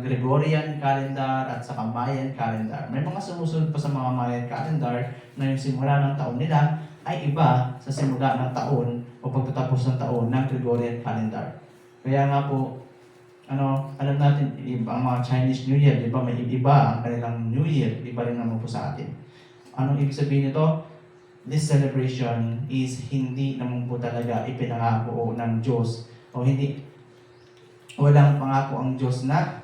Gregorian calendar at saka Mayan calendar. May mga sumusunod pa sa mga Mayan calendar na yung simula ng taon nila ay iba sa simula ng taon o pagtatapos ng taon ng Gregorian calendar. Kaya nga po, alam natin, iba ang mga Chinese New Year, di ba may iba ang kanilang New Year, iba rin naman po sa atin. Anong ibig sabihin nito? This celebration is hindi naman po talaga ipinangako ng Diyos o hindi, walang pangako ang Diyos na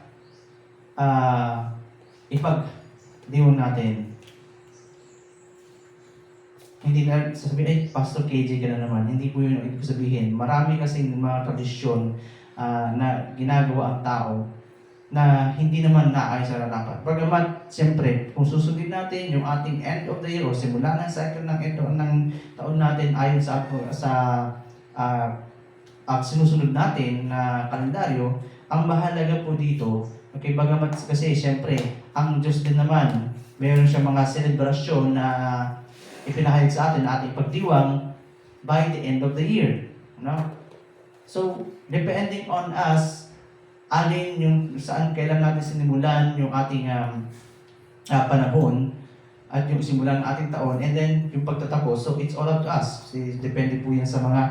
ipag-diwan natin. Hindi na sasabihin, ay, Pastor KJ ka na naman. Hindi po yun ang ibig sabihin. Marami kasing mga tradisyon na ginagawa ang tao na hindi naman naayos sa dapat. Bagamat, siyempre, kung susundin natin yung ating end of the year o simula ng cycle ng taon natin ayon sa sinusunod natin na kalendaryo, ang mahalaga po dito, okay, bagamat kasi siyempre, ang Diyos din naman, mayroon siya mga selebrasyon na ipinahayag sa atin na ating pagdiwang by the end of the year. So, depending on us, alin yung saan kailan natin sinimulan yung ating panahon at yung simulan ng ating taon, and then yung pagtatapos. So, it's all up to us. Depende po yan sa mga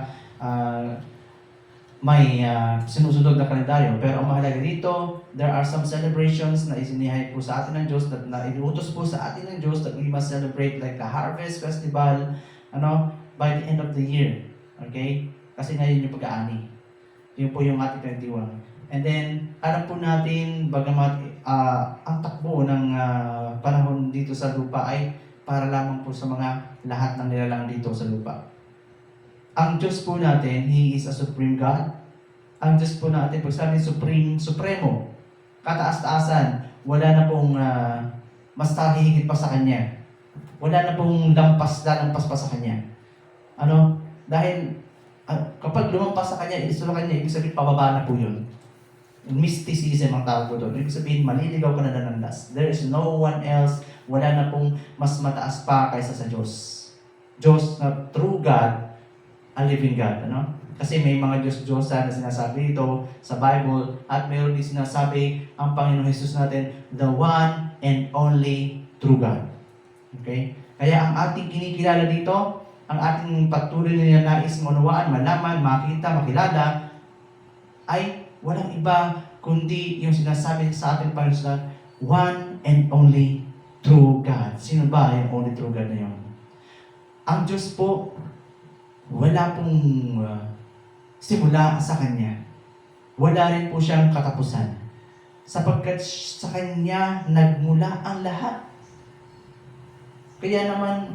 may sinusunod na kalendaryo. Pero ang mahalaga dito, there are some celebrations na isinihay po sa atin ng Diyos, na inuutos po sa atin ng Diyos that we must celebrate, like the Harvest Festival, by the end of the year. Okay? Kasi ngayon yung pag-aani. Yun po yung ating 21. And then, alam po natin, bagamat ang takbo ng panahon dito sa lupa ay para lamang po sa mga lahat ng nilalang dito sa lupa. Ang Diyos po natin, He is a supreme God. Ang Diyos po natin, pag sabi supremo, kataas-taasan, wala na pong mas hihigit pa sa Kanya. Wala na pong lampas pa sa Kanya. Dahil kapag lumampas sa Kanya, ibig sabihin pababa na po yun. Mysticism ang tawag po doon. Ibig sabihin, maliligaw ka na nandas. There is no one else, wala na pong mas mataas pa kaysa sa Diyos. Diyos na true God, a living God, Kasi may mga Diyos-Diyosa na sinasabi ito sa Bible, at mayroon din sinasabi ang Panginoon Jesus natin, the one and only true God. Okay? Kaya ang ating kinikilala dito, ang ating patuloy na nais maunawaan, malaman, makita, makilala, ay walang iba kundi yung sinasabi sa ating Panginoon, one and only true God. Sino ba yung only true God na yun? Ang Diyos po, wala pong simula sa Kanya. Wala rin po siyang katapusan. Sapagkat sa Kanya nagmula ang lahat. Kaya naman,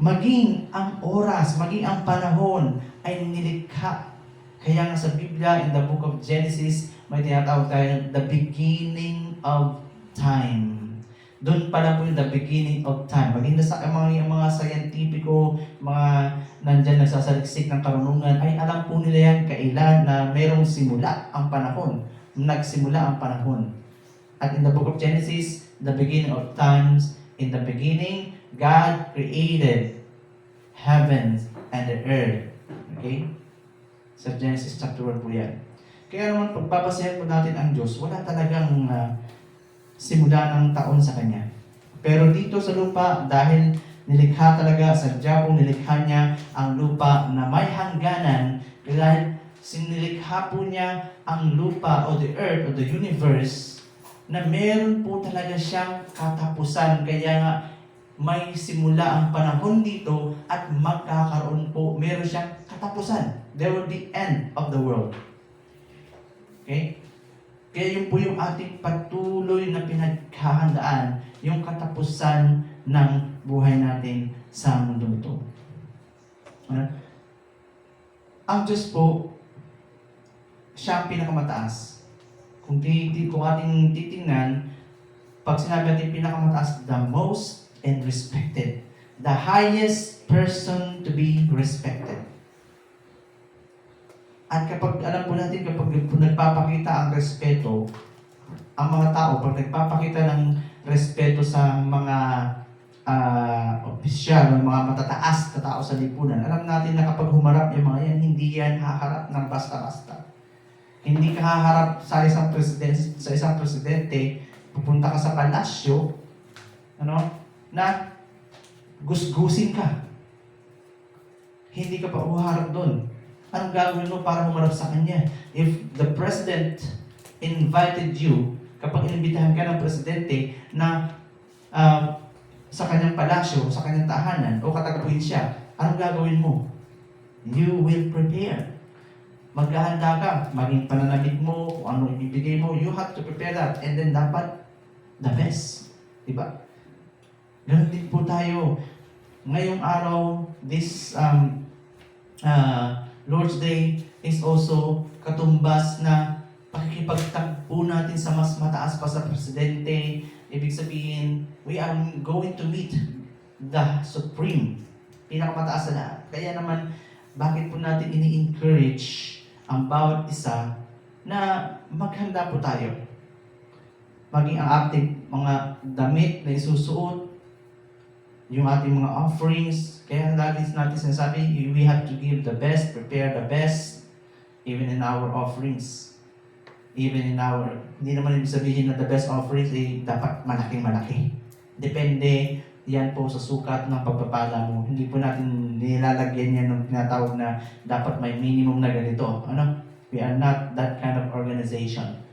maging ang oras, maging ang panahon ay nilikha. Kaya nga sa Biblia, in the book of Genesis, may tinatawag tayo the beginning of time. Doon pala po yung the beginning of time. Maging sa mga scientifico, mga nandyan nagsasaliksik ng karunungan, ay alam po nila yan kailan na mayroong simula ang panahon. Nagsimula ang panahon. At in the book of Genesis, the beginning of times, in the beginning, God created heavens and the earth. Okay? Sa Genesis chapter 1 po yan. Kaya naman, pagpapasayan po natin ang Diyos, wala talagang simula ng taon sa Kanya. Pero dito sa lupa, dahil nilikha talaga, sadya pong nilikha niya ang lupa na may hangganan, dahil sinilikha po niya ang lupa o the earth o the universe na meron po talaga siyang katapusan. Kaya nga, may simula ang panahon dito at magkakaroon po, meron siyang katapusan. There will be end of the world. Okay? Kaya yun po yung ating patuloy na pinaghahandaan, yung katapusan ng buhay natin sa mundo ito. Ang Diyos po, siya ang pinakamataas. Kung ating titingnan, pag sinabi natin pinakamataas, the most and respected. The highest person to be respected. At kapag, alam po natin, kapag nagpapakita ang respeto, ang mga tao, pag nagpapakita ng respeto sa mga opisyal, mga matataas na tao sa lipunan, alam natin na kapag humarap yung mga yan, hindi yan haharap ng basta-basta. Hindi ka haharap sa isang presidente, pupunta ka sa palasyo, na gusgusin ka. Hindi ka pa uharap doon. Anong gagawin mo para humarap sa kanya? If the president invited you, kapag inimbitahan ka ng presidente na sa kanyang palasyo, sa kanyang tahanan, o katagpuin siya, anong gagawin mo? You will prepare. Maghahanda ka, maging pananamit mo, kung ano ibibigay mo, you have to prepare that. And then dapat the best. Diba? Ganun din po tayo. Ngayong araw, this Lord's Day is also katumbas na pakikipagtagpo natin sa mas mataas pa sa presidente. Ibig sabihin, we are going to meet the Supreme, pinakamataas na lahat. Kaya naman, bakit po natin ini-encourage ang bawat isa na maghanda po tayo? Maging ang ating mga damit na isusuot, yung ating mga offerings. Kaya lagi natin sinasabi, we have to give the best, prepare the best, even in our offerings. Even in our, hindi naman ibig sabihin na the best offerings ay dapat malaking-malaki. Depende yan po sa sukat ng pagpapala mo. Hindi po natin nilalagyan yan ng tinatawag na dapat may minimum na ganito. We are not that kind of organization.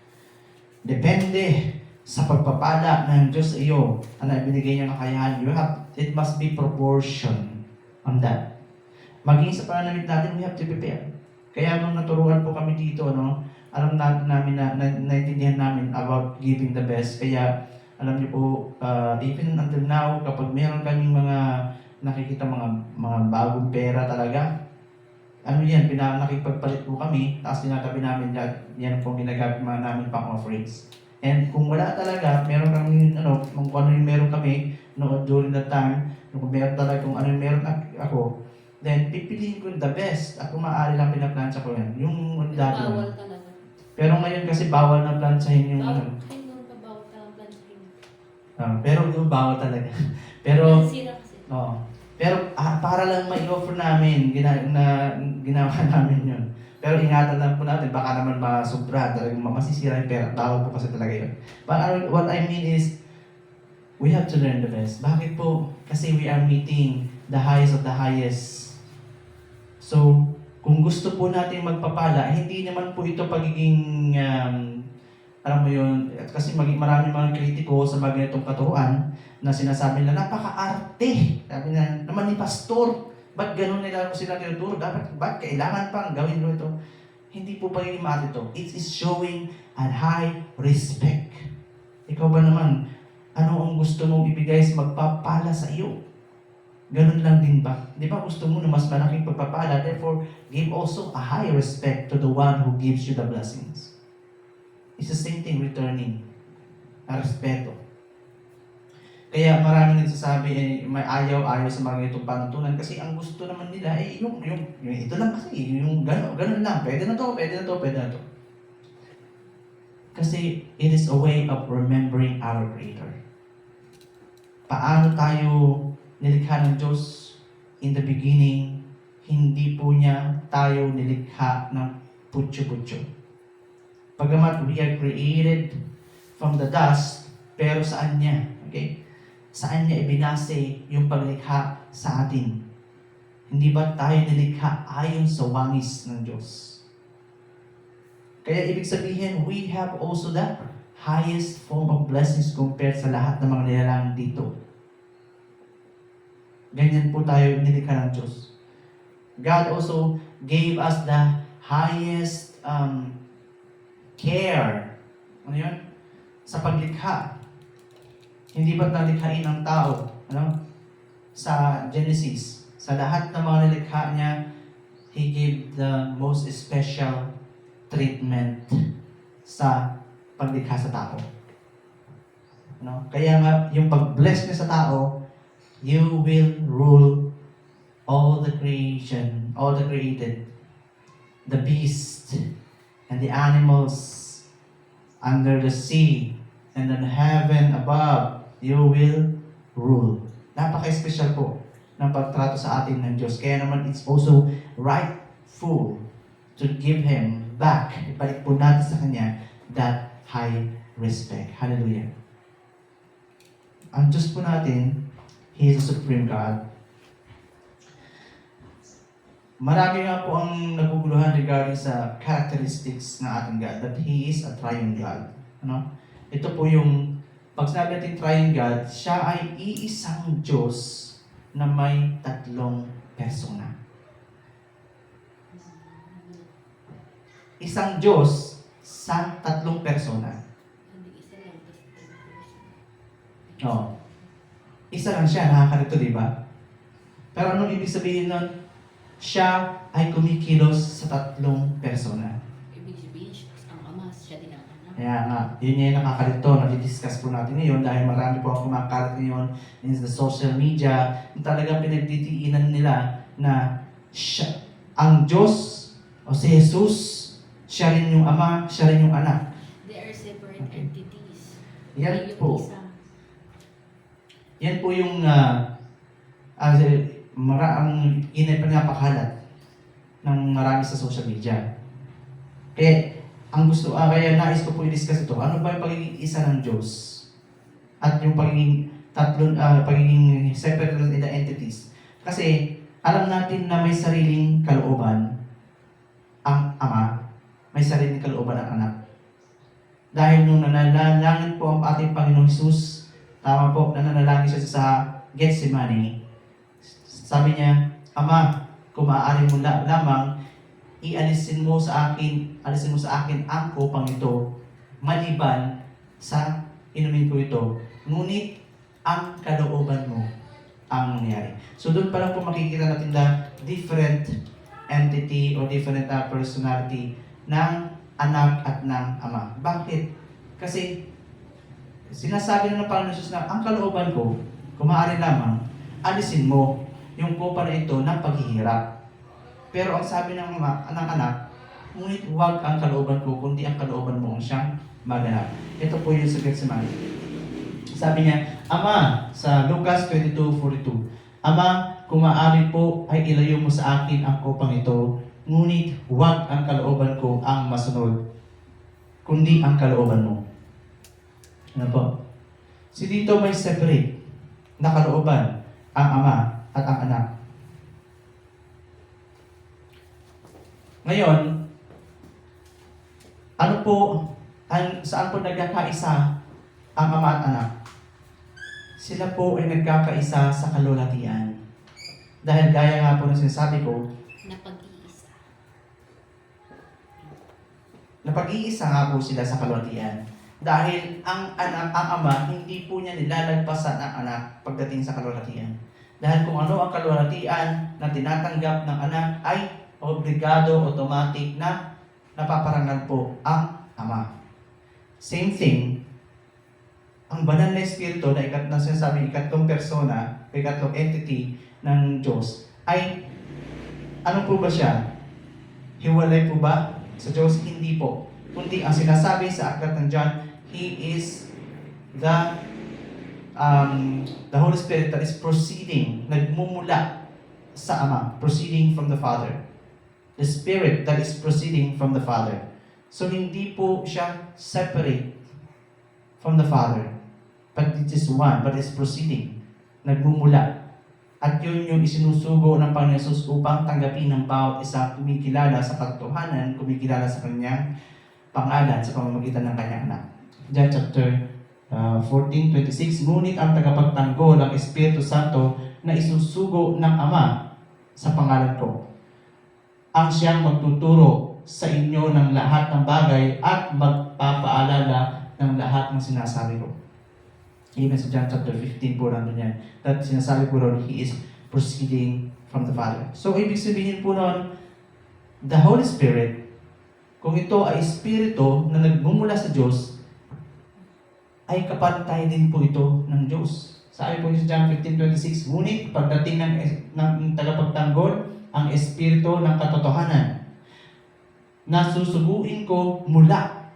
Depende sa pagpapala ng Diyos sa iyo, ang ibinigay niyang kakayahan, it must be proportion on that. Maging sa pananamit natin, we have to prepare. Kaya nung naturuan po kami dito, alam namin na naintindihan namin about giving the best. Kaya alam niyo po, even until now, kapag meron kaming mga nakikita mga bagong pera talaga, nakipagpalit po kami, tapos tinatabi namin yan po ginagamit namin pang offerings. And kung wala talaga, meron kami, kung ano yung meron kami, during that time, kung meron talaga, kung ano yung meron ako, then pipiliin ko the best. Ako maaari lang pinaplansya ko yan. Yung dati. Bawal talaga. Pero ngayon kasi bawal na plansyahin yung Bawal ka bawal ka plansyahin. pero yung bawal talaga. Pero, Sira kasi. pero para lang ma-offer namin, ginawa namin yun. Pero ingatan lang po natin, baka naman masubra, talagang masisira yung pera. Bawal po kasi talaga yun. But what I mean is, we have to learn the best. Bakit po? Kasi we are meeting the highest of the highest. So, kung gusto po natin magpapala, hindi naman po ito pagiging, alam mo yun, kasi marami mga kritiko sa mga ganitong katuruan na sinasabi na napaka-arte. Sabi na naman ni pastor, ba't ganun nila sila tinuturo? Ba't kailangan pang gawin mo ito? Hindi po pagiging maarte ito. It is showing a high respect. Ikaw ba naman, ano ang gusto mong ibigay sa magpapala sa iyo? Ganun lang din ba? Di ba gusto mo na mas malaking pagpapala? Therefore, give also a high respect to the one who gives you the blessings. It's the same thing, returning. A respeto. Kaya maraming nagsasabi, may ayaw-ayaw sa mga itong panuntunan kasi ang gusto naman nila yung ito lang kasi, yung ganun lang. Pwede na to. Kasi it is a way of remembering our Creator. Paano tayo nilikha ng Diyos in the beginning, hindi po niya tayo nilikha ng putyo-putyo. Pagamat we are created from the dust, pero saan niya? Okay? Saan niya ibinase yung paglikha sa atin? Hindi ba tayo nilikha ayon sa wangis ng Diyos? Kaya ibig sabihin, we have also the highest form of blessings compared sa lahat ng mga nilalang dito. Ganyan po tayo nilikha ng Diyos. God also gave us the highest care. Ano yun? Sa paglikha. Hindi ba't nalikhain ang tao? Sa Genesis, sa lahat ng mga nilikha niya, He gave the most special treatment sa paglikha sa tao. Kaya nga, yung pag-bless niya sa tao, you will rule all the creation, all the created, the beasts, and the animals under the sea, and in heaven above, you will rule. Napaka-special po ng pagtrato sa atin ng Diyos. Kaya naman, it's also rightful to give Him back, ibalik po natin sa Kanya that high respect. Hallelujah. Ang Diyos po natin, He is the Supreme God. Marami nga po ang naguguluhan regarding sa characteristics ng ating God, that He is a triune God. Ano? Ito po yung, pag sinabi natin triune God, siya ay iisang Diyos na may tatlong persona. Isang Diyos sa tatlong persona. Hindi isa lang. Oo. Isa lang siya, nakakalito, di ba? Pero anong ibig sabihin nun? Siya ay kumikilos sa tatlong persona. Ibig sabihin, ang ama, siya din ang anak. Kaya nga, yun yung nakakalito, nadidiscuss po natin ngayon dahil marami po ang kumakalat ngayon in the social media, talagang pinagtitiinan nila na siya, ang Diyos o si Jesus, siya rin yung ama, siya rin yung anak. They are separate Okay. entities. Yan Yung po. isa, Yan po yung ang pinapakalat ng marami sa social media. Kaya kaya nais ko po i-discuss ito. Ano ba yung pagiging isa ng Diyos? At yung pagiging pagiging separate entities. Kasi alam natin na may sariling kalooban ang Ama, may sariling kalooban ang Anak. Dahil nung nananalangin po ang ating Panginoong Hesus, tama po, nananalangin siya sa Gethsemane. Sabi niya, Ama, kung maaari mo lamang, alisin mo sa akin ang kupang ito, maliban sa inumin ko ito. Ngunit, ang kalooban mo ang nangyari. So doon pa lang po makikita natin the different entity or different personality ng anak at ng ama. Bakit? Kasi sinasabi na ng Panginoon Jesus na ang kalooban ko, kung maaari lamang, alisin mo yung kupa na ito ng paghihirap. Pero ang sabi ng anak, ngunit huwag ang kalooban ko, kundi ang kalooban mo ang siyang maganap. Ito po yung sa Gethsemane. Sabi niya, Ama, sa Lucas 22:42, Ama, kung maaari po ay ilayo mo sa akin ang kupang ito, ngunit huwag ang kalooban ko ang masunod, kundi ang kalooban mo. Ano po? Si dito may separate na kalooban ang ama at ang anak. Ngayon, saan po nagkakaisa ang ama at anak? Sila po ay nagkakaisa sa kalulatian. Dahil gaya nga po ng sinasabi ko, na pag-iisa. napag-iisa nga po sila sa kalulatian. Dahil ang ama, hindi po niya nilalagpasan ang anak pagdating sa kalulatian. Dahil kung ano ang kalulatian na tinatanggap ng anak ay obligado, automatic na napaparangal po ang ama. Same thing, ang banal na espiritu na sinasabi ikatlong persona, ikatlong entity ng Diyos, ay ano po ba siya? Hiwalay po ba sa Diyos? Hindi po. Kundi ang sinasabi sa aklat ng John, He is the Holy Spirit that is proceeding, nagmumula sa Ama, proceeding from the Father. The Spirit that is proceeding from the Father. So hindi po siya separate from the Father, but it is one, but it's proceeding, nagmumula. At yun yung isinusugo ng Panginoon Jesus upang tanggapin ng bawat isa kumikilala sa katotohanan, kumikilala sa kanyang pangalan sa pamamagitan ng kanyang anak. John chapter 14:26, ngunit ang tagapagtanggol, ang Espiritu Santo na isusugo ng Ama sa pangalan ko, ang siyang magtuturo sa inyo ng lahat ng bagay at magpapaalala ng lahat ng sinasabi ko. Even sa John chapter 15 po nandun yan, that sinasabi po ron, He is proceeding from the Father. So, ibig sabihin po nun, the Holy Spirit, kung ito ay Espiritu na nagmumula sa Diyos, ay kapantay din po ito ng Diyos. Sabi po sa John 15:26, ngunit pagdating ng tagapagtanggol, ang Espiritu ng katotohanan, na susuguin ko mula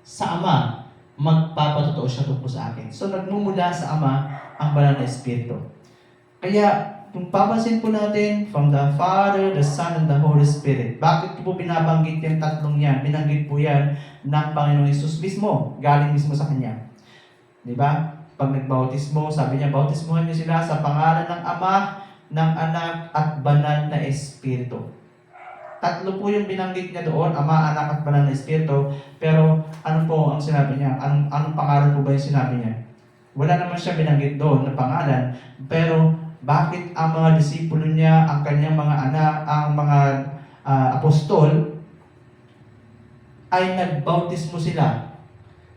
sa Ama, magpapatotoo siya tungkol sa akin. So, nagmumula sa Ama ang banal na Espiritu. Kaya, kung papansin po natin, from the Father, the Son, and the Holy Spirit. Bakit po binabanggit yung tatlong yan? Binanggit po yan ng Panginoon Hesus mismo. Galing mismo sa Kanya. Di ba? Pag nagbautismo, sabi niya, bautismohan niyo sila sa pangalan ng Ama, ng Anak, at Banal na Espiritu. Tatlo po yung binanggit niya doon, Ama, Anak, at Banal na Espiritu. Pero ano po ang sinabi niya? Anong pangalan po ba yung sinabi niya? Wala naman siya binanggit doon na pangalan. Pero bakit ang mga disipulo niya, ang kanyang mga anak, ang mga apostol, ay nagbautismo sila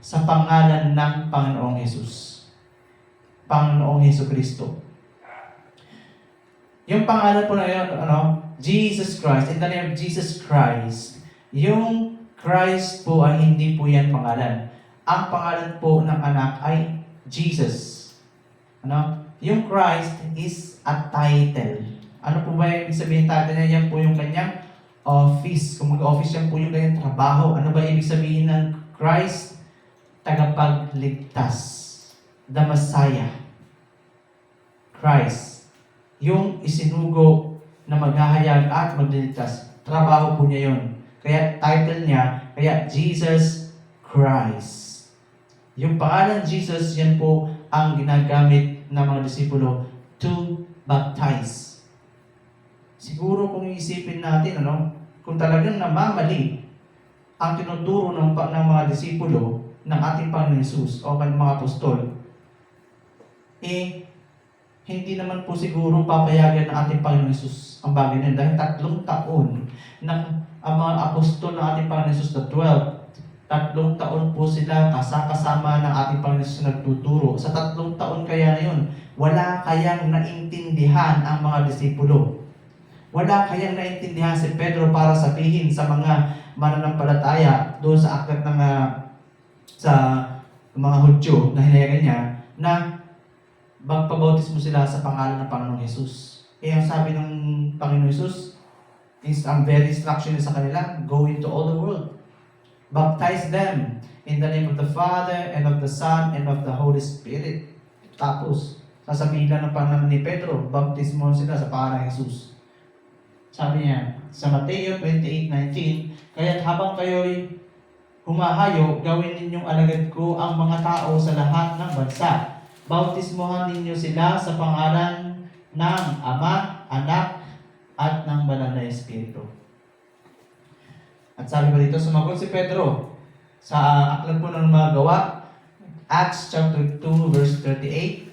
sa pangalan ng Panginoong Hesus. Panginoong Hesus Kristo. Yung pangalan po na yun, Jesus Christ, in the name of Jesus Christ, yung Christ po ay hindi po yan pangalan. Ang pangalan po ng anak ay Jesus. Yung Christ is a title. Ano po ba yung ibig sabihin title niya? Yan po yung kanyang office. Kung mag-office yan po yung kanyang trabaho. Ano ba ibig sabihin ng Christ? Tagapagligtas. The Messiah. Christ. Yung isinugo na maghahayag at magliligtas. Trabaho po niya yun. Kaya title niya, kaya Jesus Christ. Yung pangalan Jesus, yan po ang ginagamit ng mga disipulo to baptize. Siguro kung iisipin natin, kung talagang namamali ang tinuturo ng mga disipulo ng ating Panginoon Hesus o ng mga apostol, hindi naman po siguro papayagan ng ating Panginoon Hesus ang bagay na yun. Dahil 3 taon ng ang mga apostol ng ating Panginoon Hesus, the 12, 3 taon po sila kasama ng ating Panginoon Hesus nagtuturo. Sa 3 taon kaya na yun, wala kayang naintindihan ang mga disipulo. Wala kayang naintindihan si Pedro para sabihin sa mga mananampalataya doon sa aklat ng sa mga Hudyo na hinayagan niya na magpabautismo sila sa pangalan ng Panginoong Hesus. Ang sabi ng Panginoong Hesus is ang very instruction sa kanila, go into all the world. Baptize them in the name of the Father, and of the Son, and of the Holy Spirit. Tapos, sasabihin lang ng Panginoon ni Pedro, baptismo sila sa pangalan ng Jesus. Sabi niya, sa Mateo 28:19, kaya't habang kayo'y humahayo, gawin ninyong alagad ko ang mga tao sa lahat ng bansa. Bautismohan ninyo sila sa pangalan ng Ama, Anak, at ng Banal na Espiritu. At sabi pa dito, sumagot si Pedro sa aklat po ng mga gawa, Acts chapter 2 verse 38,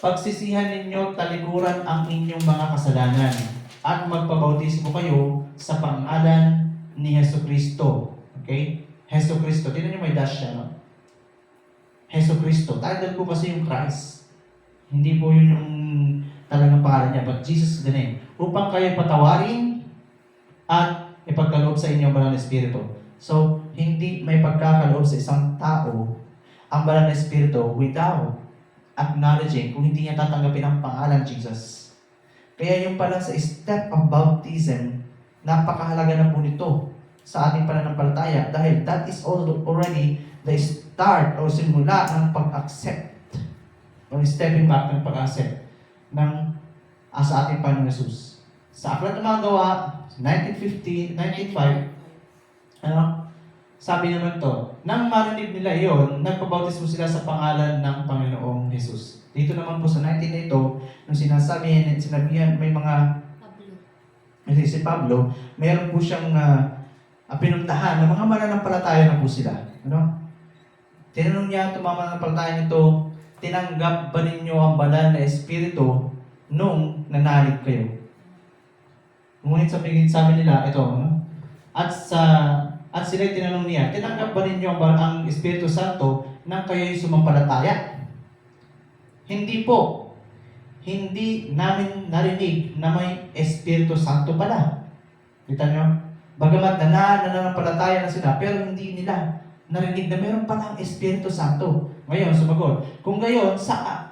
pagsisihan ninyo talikuran ang inyong mga kasalanan at magpabautismo kayo sa pangalan ni Jesucristo. Okay? Jesucristo. Tingnan niyo may dash siya, no? Jesucristo. Title po kasi yung Christ. Hindi po yun yung talagang pangalan niya, but Jesus is the name. Upang kayo patawarin at ipagkaloob sa inyong Banal na Espiritu. So, hindi may pagkakaloob sa isang tao ang Banal na Espiritu without acknowledging kung hindi niya tatanggapin ang pangalan Jesus. Kaya yung pala sa step of baptism, napakahalaga na po nito sa ating pananampalataya dahil that is already the start o simula ng pag-accept o stepping back ng pag-accept ng sa ating Panginoon Hesus. Sa aklat ng mga gawa, 1905, sabi naman to, nang marinig nila iyon, nagpabautismo sila sa pangalan ng Panginoong Hesus. Dito naman po sa 19 na ito, nung sinabihan, may mga, si Pablo, mayroon po siyang pinuntahan ng mga mananampalataya na po sila. Tinanong niya itong mga mananampalataya nito, tinanggap ba ninyo ang Banal na Espiritu nung nanalig kayo? Ngunit sabi nila, ito, at sila tinanong niya, tinanggap ba ninyo ang Espiritu Santo nang kayo'y sumampalataya? Hindi po. Hindi namin narinig na may Espiritu Santo pala. Kita nyo? Bagamat nananampalataya na sila, pero hindi nila narinig na meron palang Espiritu Santo. Ngayon, sumagot, kung gayon, sa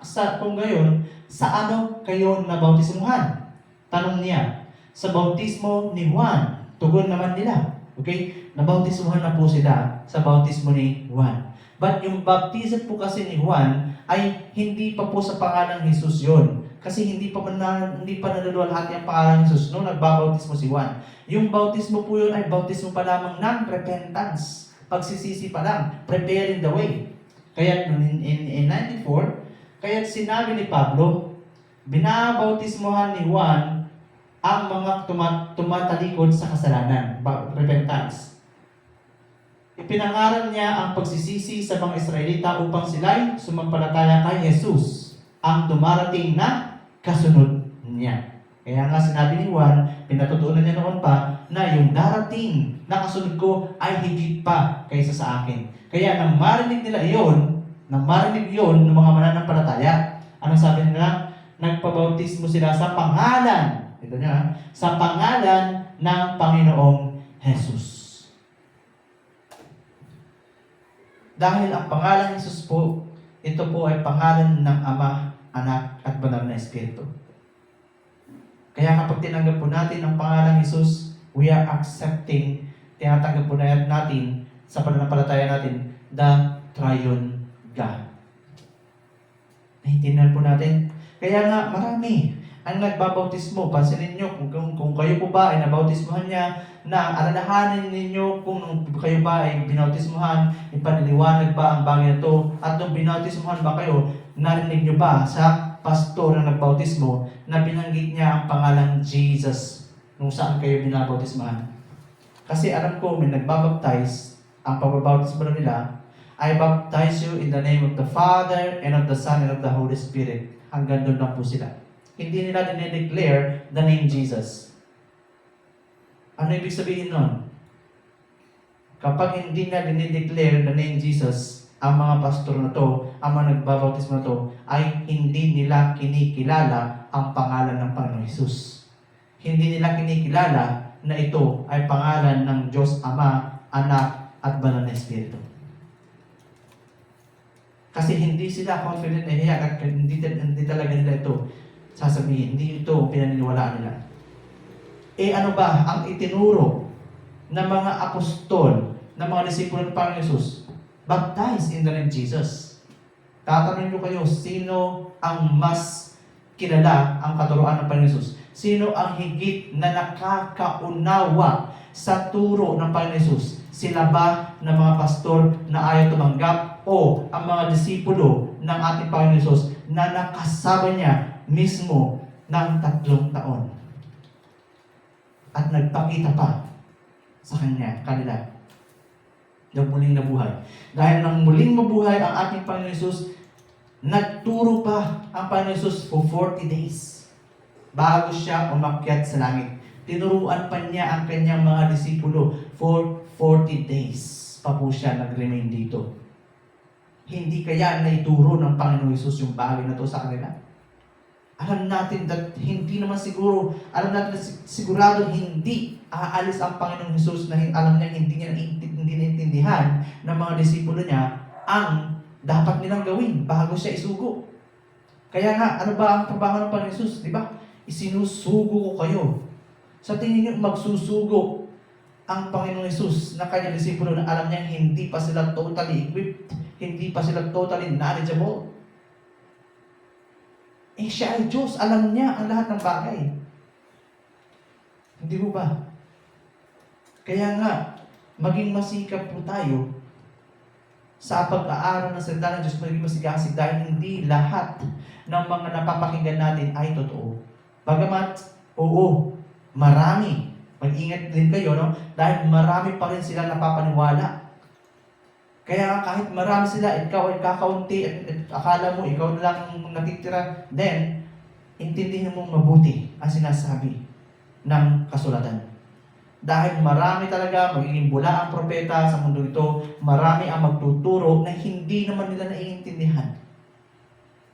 ano kayo nabautismuhan? Tanong niya, sa bautismo ni Juan. Tugon naman nila. Okay? Nabautismuhan na po sila sa bautismo ni Juan. But yung baptism po kasi ni Juan ay hindi pa po sa pangalan ng Jesus yun. Kasi hindi pa naluluwalhati ang pangalan ni Jesus nung nagbabautismo si Juan. Yung bautismo po yun ay bautismo pa lamang ng repentance. Pagsisisi pa lang, preparing the way. Kaya in 94, kaya sinabi ni Pablo, binabautismohan ni Juan ang mga tumatalikod sa kasalanan, repentance. Ipinangaral niya ang pagsisisi sa mga Israelita upang sila'y sumampalataya kay Jesus, ang dumarating na kasunod niya. Kaya nga sinabi ni Juan, pinatutunan niya noon pa, na yung darating na kasunod ko ay higit pa kaysa sa akin. Kaya nang marinig nila iyon, ng mga mananampalataya, anong sabi nila? Nagpabautismo sila sa pangalan, ito niya, sa pangalan ng Panginoong Jesus. Dahil ang pangalan ng Jesus po, ito po ay pangalan ng Ama, Anak, at Banal na Espiritu. Kaya kapag tinanggap po natin ang pangalan ng Jesus, we are accepting, tinatanggap po natin sa pananampalataya natin, the Triune God. Naintindihan po natin? Kaya nga, marami ang nagbabautismo. Pansinin nyo, kung kayo po ba ay nabautismohan niya, na alalahanin ninyo kung kayo ba ay binautismohan, ipaniliwanag ba ang bagay na ito, at nung binautismohan ba kayo, narinig nyo ba sa pastor na nagbautismo na binanggit niya ang pangalang Jesus nung saan kayo binabautismohan? Kasi alam ko, may nagbabaptize, ang pagbabautismo nila, I baptize you in the name of the Father, and of the Son, and of the Holy Spirit. Hanggang doon lang po sila. Hindi nila dinideclare the name Jesus. Ano ibig sabihin nun? Kapag hindi na dinideclare the name Jesus, ang mga pastor na to, ang mga nagbabautismo na to, ay hindi nila kinikilala ang pangalan ng Panginoon Jesus. Hindi nila kinikilala na ito ay pangalan ng Diyos Ama, Anak, at Banal na Espiritu. Kasi hindi sila confident na yan at hindi talaga nila ito sasabihin. Hindi ito pinaniniwalaan nila. Ano ba ang itinuro ng mga apostol, ng mga disipulo ng Panginoon Jesus? Baptize in the name of Jesus. Tatanungin ko kayo, sino ang mas kilala ang katuruan ng Panginoon Jesus? Sino ang higit na nakakaunawa sa turo ng Panginoon Jesus? Sila ba ng mga pastor na ayaw tumanggap o ang mga disipulo ng ating Panginoon Jesus na nakasama niya mismo ng 3 taon at nagpakita pa sa kanila ng muling nabuhay. Dahil nang muling mabuhay ang ating Panginoon Jesus, nagturo pa ang Panginoon Jesus for 40 days bago siya umakyat sa langit. Tinuruan pa niya ang kanyang mga disipulo for 40 days pa po siya nag-remain dito. Hindi kaya naituro ng Panginoon Jesus yung bagay na to sa kanila? Alam natin that hindi naman siguro, alam natin na sigurado hindi aalis ang Panginoong Jesus na alam niya hindi naintindihan ng mga disipulo niya ang dapat nilang gawin bago siya isugo. Kaya nga, ano ba ang trabaho ng Panginoong Jesus? Di ba? Isinusugo ko kayo. Sa tingin niyo, magsusugo ang Panginoong Jesus na kanyang disipulo na alam niya hindi pa sila totally equipped, hindi pa sila totally knowledgeable. Siya ay Diyos, alam niya ang lahat ng bagay. Hindi mo ba? Kaya nga, maging masikap po tayo sa pag-aaral ng salita ng Diyos, maging masigasig dahil hindi lahat ng mga napapakinggan natin ay totoo. Bagamat, oo, marami. Mag-ingat din kayo, no? Dahil marami pa rin sila napapaniwala. Kaya kahit marami sila, ikaw ay kakaunti at akala mo ikaw na lang natitira, then, intindihin mong mabuti ang sinasabi ng kasulatan. Dahil marami talaga, magiging bula ang propeta sa mundo ito, marami ang magtuturo na hindi naman nila naiintindihan.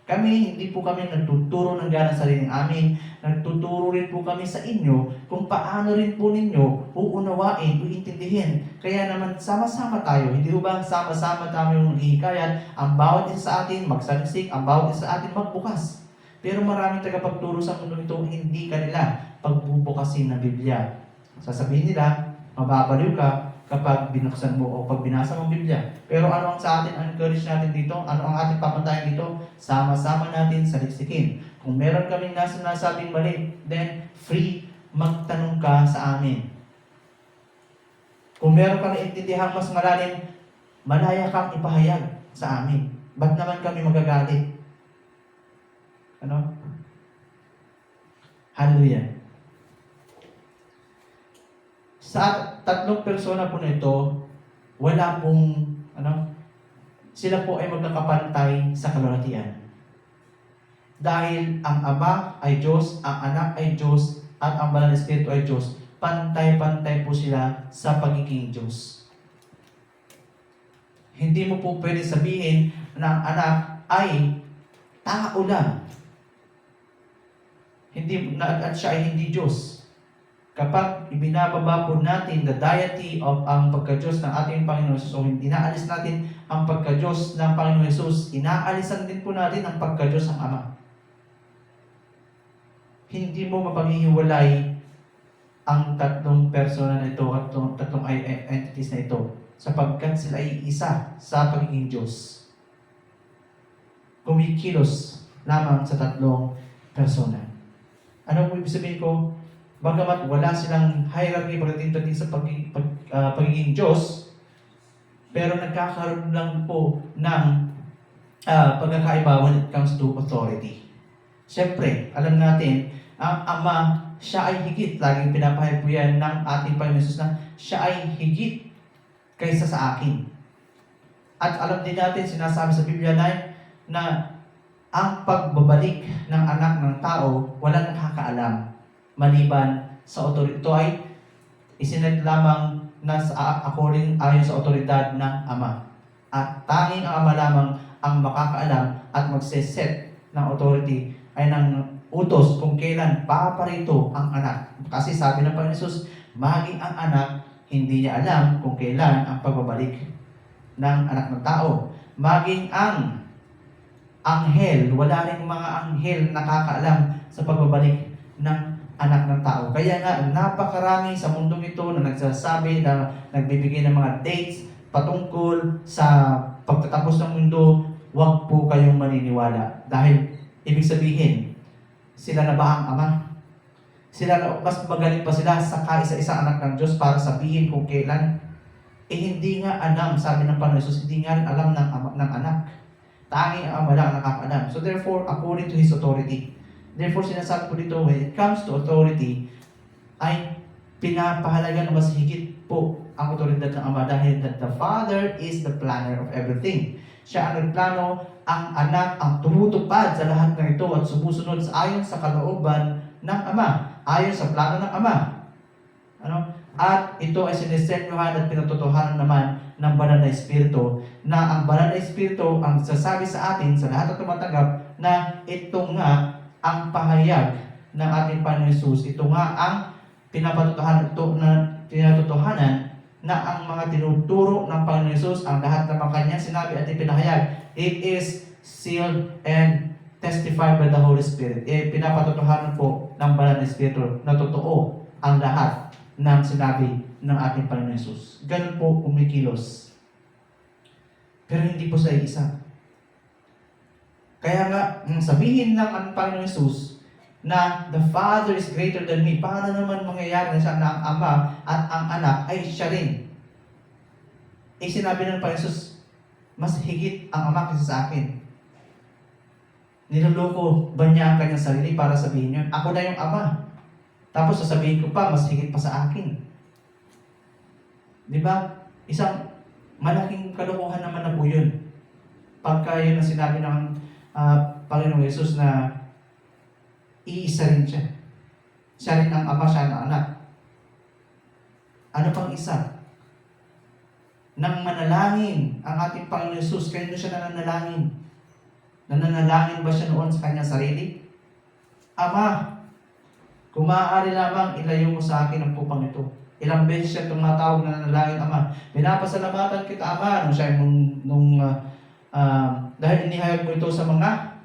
Hindi po kami nagtuturo ng ganang sariling amin. Nagtuturo rin po kami sa inyo kung paano rin po ninyo uunawain, uintindihin. Kaya naman sama-sama tayo. Hindi ba sama-sama tayo yung hihikayat, ang bawat isa sa atin magsaliksik, ang bawat isa sa atin magbukas. Pero maraming tagapagturo sa mundo ito, hindi kanila pagbubukasin ng Biblia. Sasabihin nila, mababaliw ka, kapag binuksan mo o pag binasa mo ang Biblia. Pero ano ang sa atin, ang encourage natin dito? Ano ang ating papantayan dito? Sama-sama natin saliksikin. Kung meron kaming nasabing mali, then free magtanong ka sa amin. Kung meron kang naintindihang mas malalim, malaya kang ipahayag sa amin. Ba't naman kami magagalit? Ano? Hallelujah. Sa tatlong persona po na ito, wala pong, sila po ay magkakapantay sa kalwalhatian. Dahil ang Ama ay Diyos, ang Anak ay Diyos, at ang Banal na Espiritu ay Diyos, pantay-pantay po sila sa pagiging Diyos. Hindi mo po pwede sabihin na ang anak ay tao lang. At siya ay hindi Diyos. Kapag ibinababa po natin the deity of ang pagka-Diyos ng ating Panginoon Jesus, o inaalis natin ang pagka-Diyos ng Panginoon Jesus, inaalisan din po natin ang pagka-Diyos ng Ama. Hindi mo mapaghihiwalay ang tatlong persona na ito at tatlong entities na ito sapagkat sila ay isa sa pagiging Diyos. Kumikilos lamang sa tatlong persona. Ano po ibig sabihin ko? Bagamat wala silang hierarchy pagdating sa pagiging Diyos, pero nagkakaroon lang po ng pagkakaiba when it comes to authority. Siyempre, alam natin, ang Ama, siya ay higit. Laging pinapahayag po yan ng ating Panginoon Jesus na siya ay higit kaysa sa akin. At alam din natin, sinasabi sa Biblia na ang pagbabalik ng anak ng tao, walang nakakaalam maliban sa otoridad. Ito ay isinet lamang na ayon sa otoridad ng Ama. At tanging ang Ama lamang ang makakaalam at magseset ng authority ay ng utos kung kailan paparito ang anak. Kasi sabi ng Panginoon Jesus, maging ang anak, hindi niya alam kung kailan ang pagbabalik ng anak ng tao. Maging ang anghel, wala rin mga anghel nakakaalam sa pagbabalik ng anak ng tao. Kaya nga, napakarami sa mundong ito na nagsasabi, na nagbibigay ng mga dates patungkol sa pagtatapos ng mundo. Huwag po kayong maniniwala. Dahil, ibig sabihin, sila na ba ang Ama? Mas magaling pa sila sa kaisa-isang anak ng Diyos para sabihin kung kailan? Hindi nga alam, sabi ng Panginoon Jesus, hindi nga rin alam ng anak. Tanging ang Ama lang nakakaalam. So therefore, according to His authority, therefore, sinasabi ko dito, when it comes to authority, ay pinapahalaga na mas higit po ang otoridad ng Ama dahil that the Father is the planner of everything. Siya ang nagplano, ang anak ang tumutupad sa lahat ng ito at sumusunod ayon sa kalooban ng Ama, ayon sa plano ng Ama. At ito ay sinisenyohan at pinatotohanan naman ng Banal na Espiritu, na ang Banal na Espiritu ang sasabi sa atin, sa lahat ng tumatanggap, na ito nga ang pahayag ng ating Panginoon Jesus. Ito nga ang pinatotohanan na ang mga tinuturo ng Panginoon Jesus, ang lahat ng mga kanyang sinabi at ipinahayag, it is sealed and testified by the Holy Spirit. Pinapatotohanan po ng Banal na Espiritu na totoo ang lahat ng sinabi ng ating Panginoon Jesus. Ganun po kumikilos. Pero hindi po sa isa. Kaya nga, sabihin ng Panginoon Jesus na the Father is greater than me, paano naman mangyayari na siya na ang Ama at ang Anak ay siya rin? Sinabi ng Panginoon Jesus, mas higit ang Ama kaysa sa akin. Niloloko ba niya ang kanyang sarili para sabihin yun? Ako na yung Ama. Tapos sasabihin ko pa, mas higit pa sa akin. Di ba? Isang malaking kalokohan naman na po yun. Pagka yun ang sinabi ng Panginoong Yesus na iisa rin siya. Siya rin ang Ama, siya ang Anak. Ano pang isa? Nang manalangin ang ating Panginoong Yesus, kaya doon siya nananalangin. Nananalangin ba siya noon sa kanyang sarili? Ama, kung maaari lamang, ilayo mo sa akin ang pupang ito. Ilang beses siya tumatawag na nanalangin, Ama. Pinapasalamatan kita, Ama, dahil inihayag mo ito sa mga,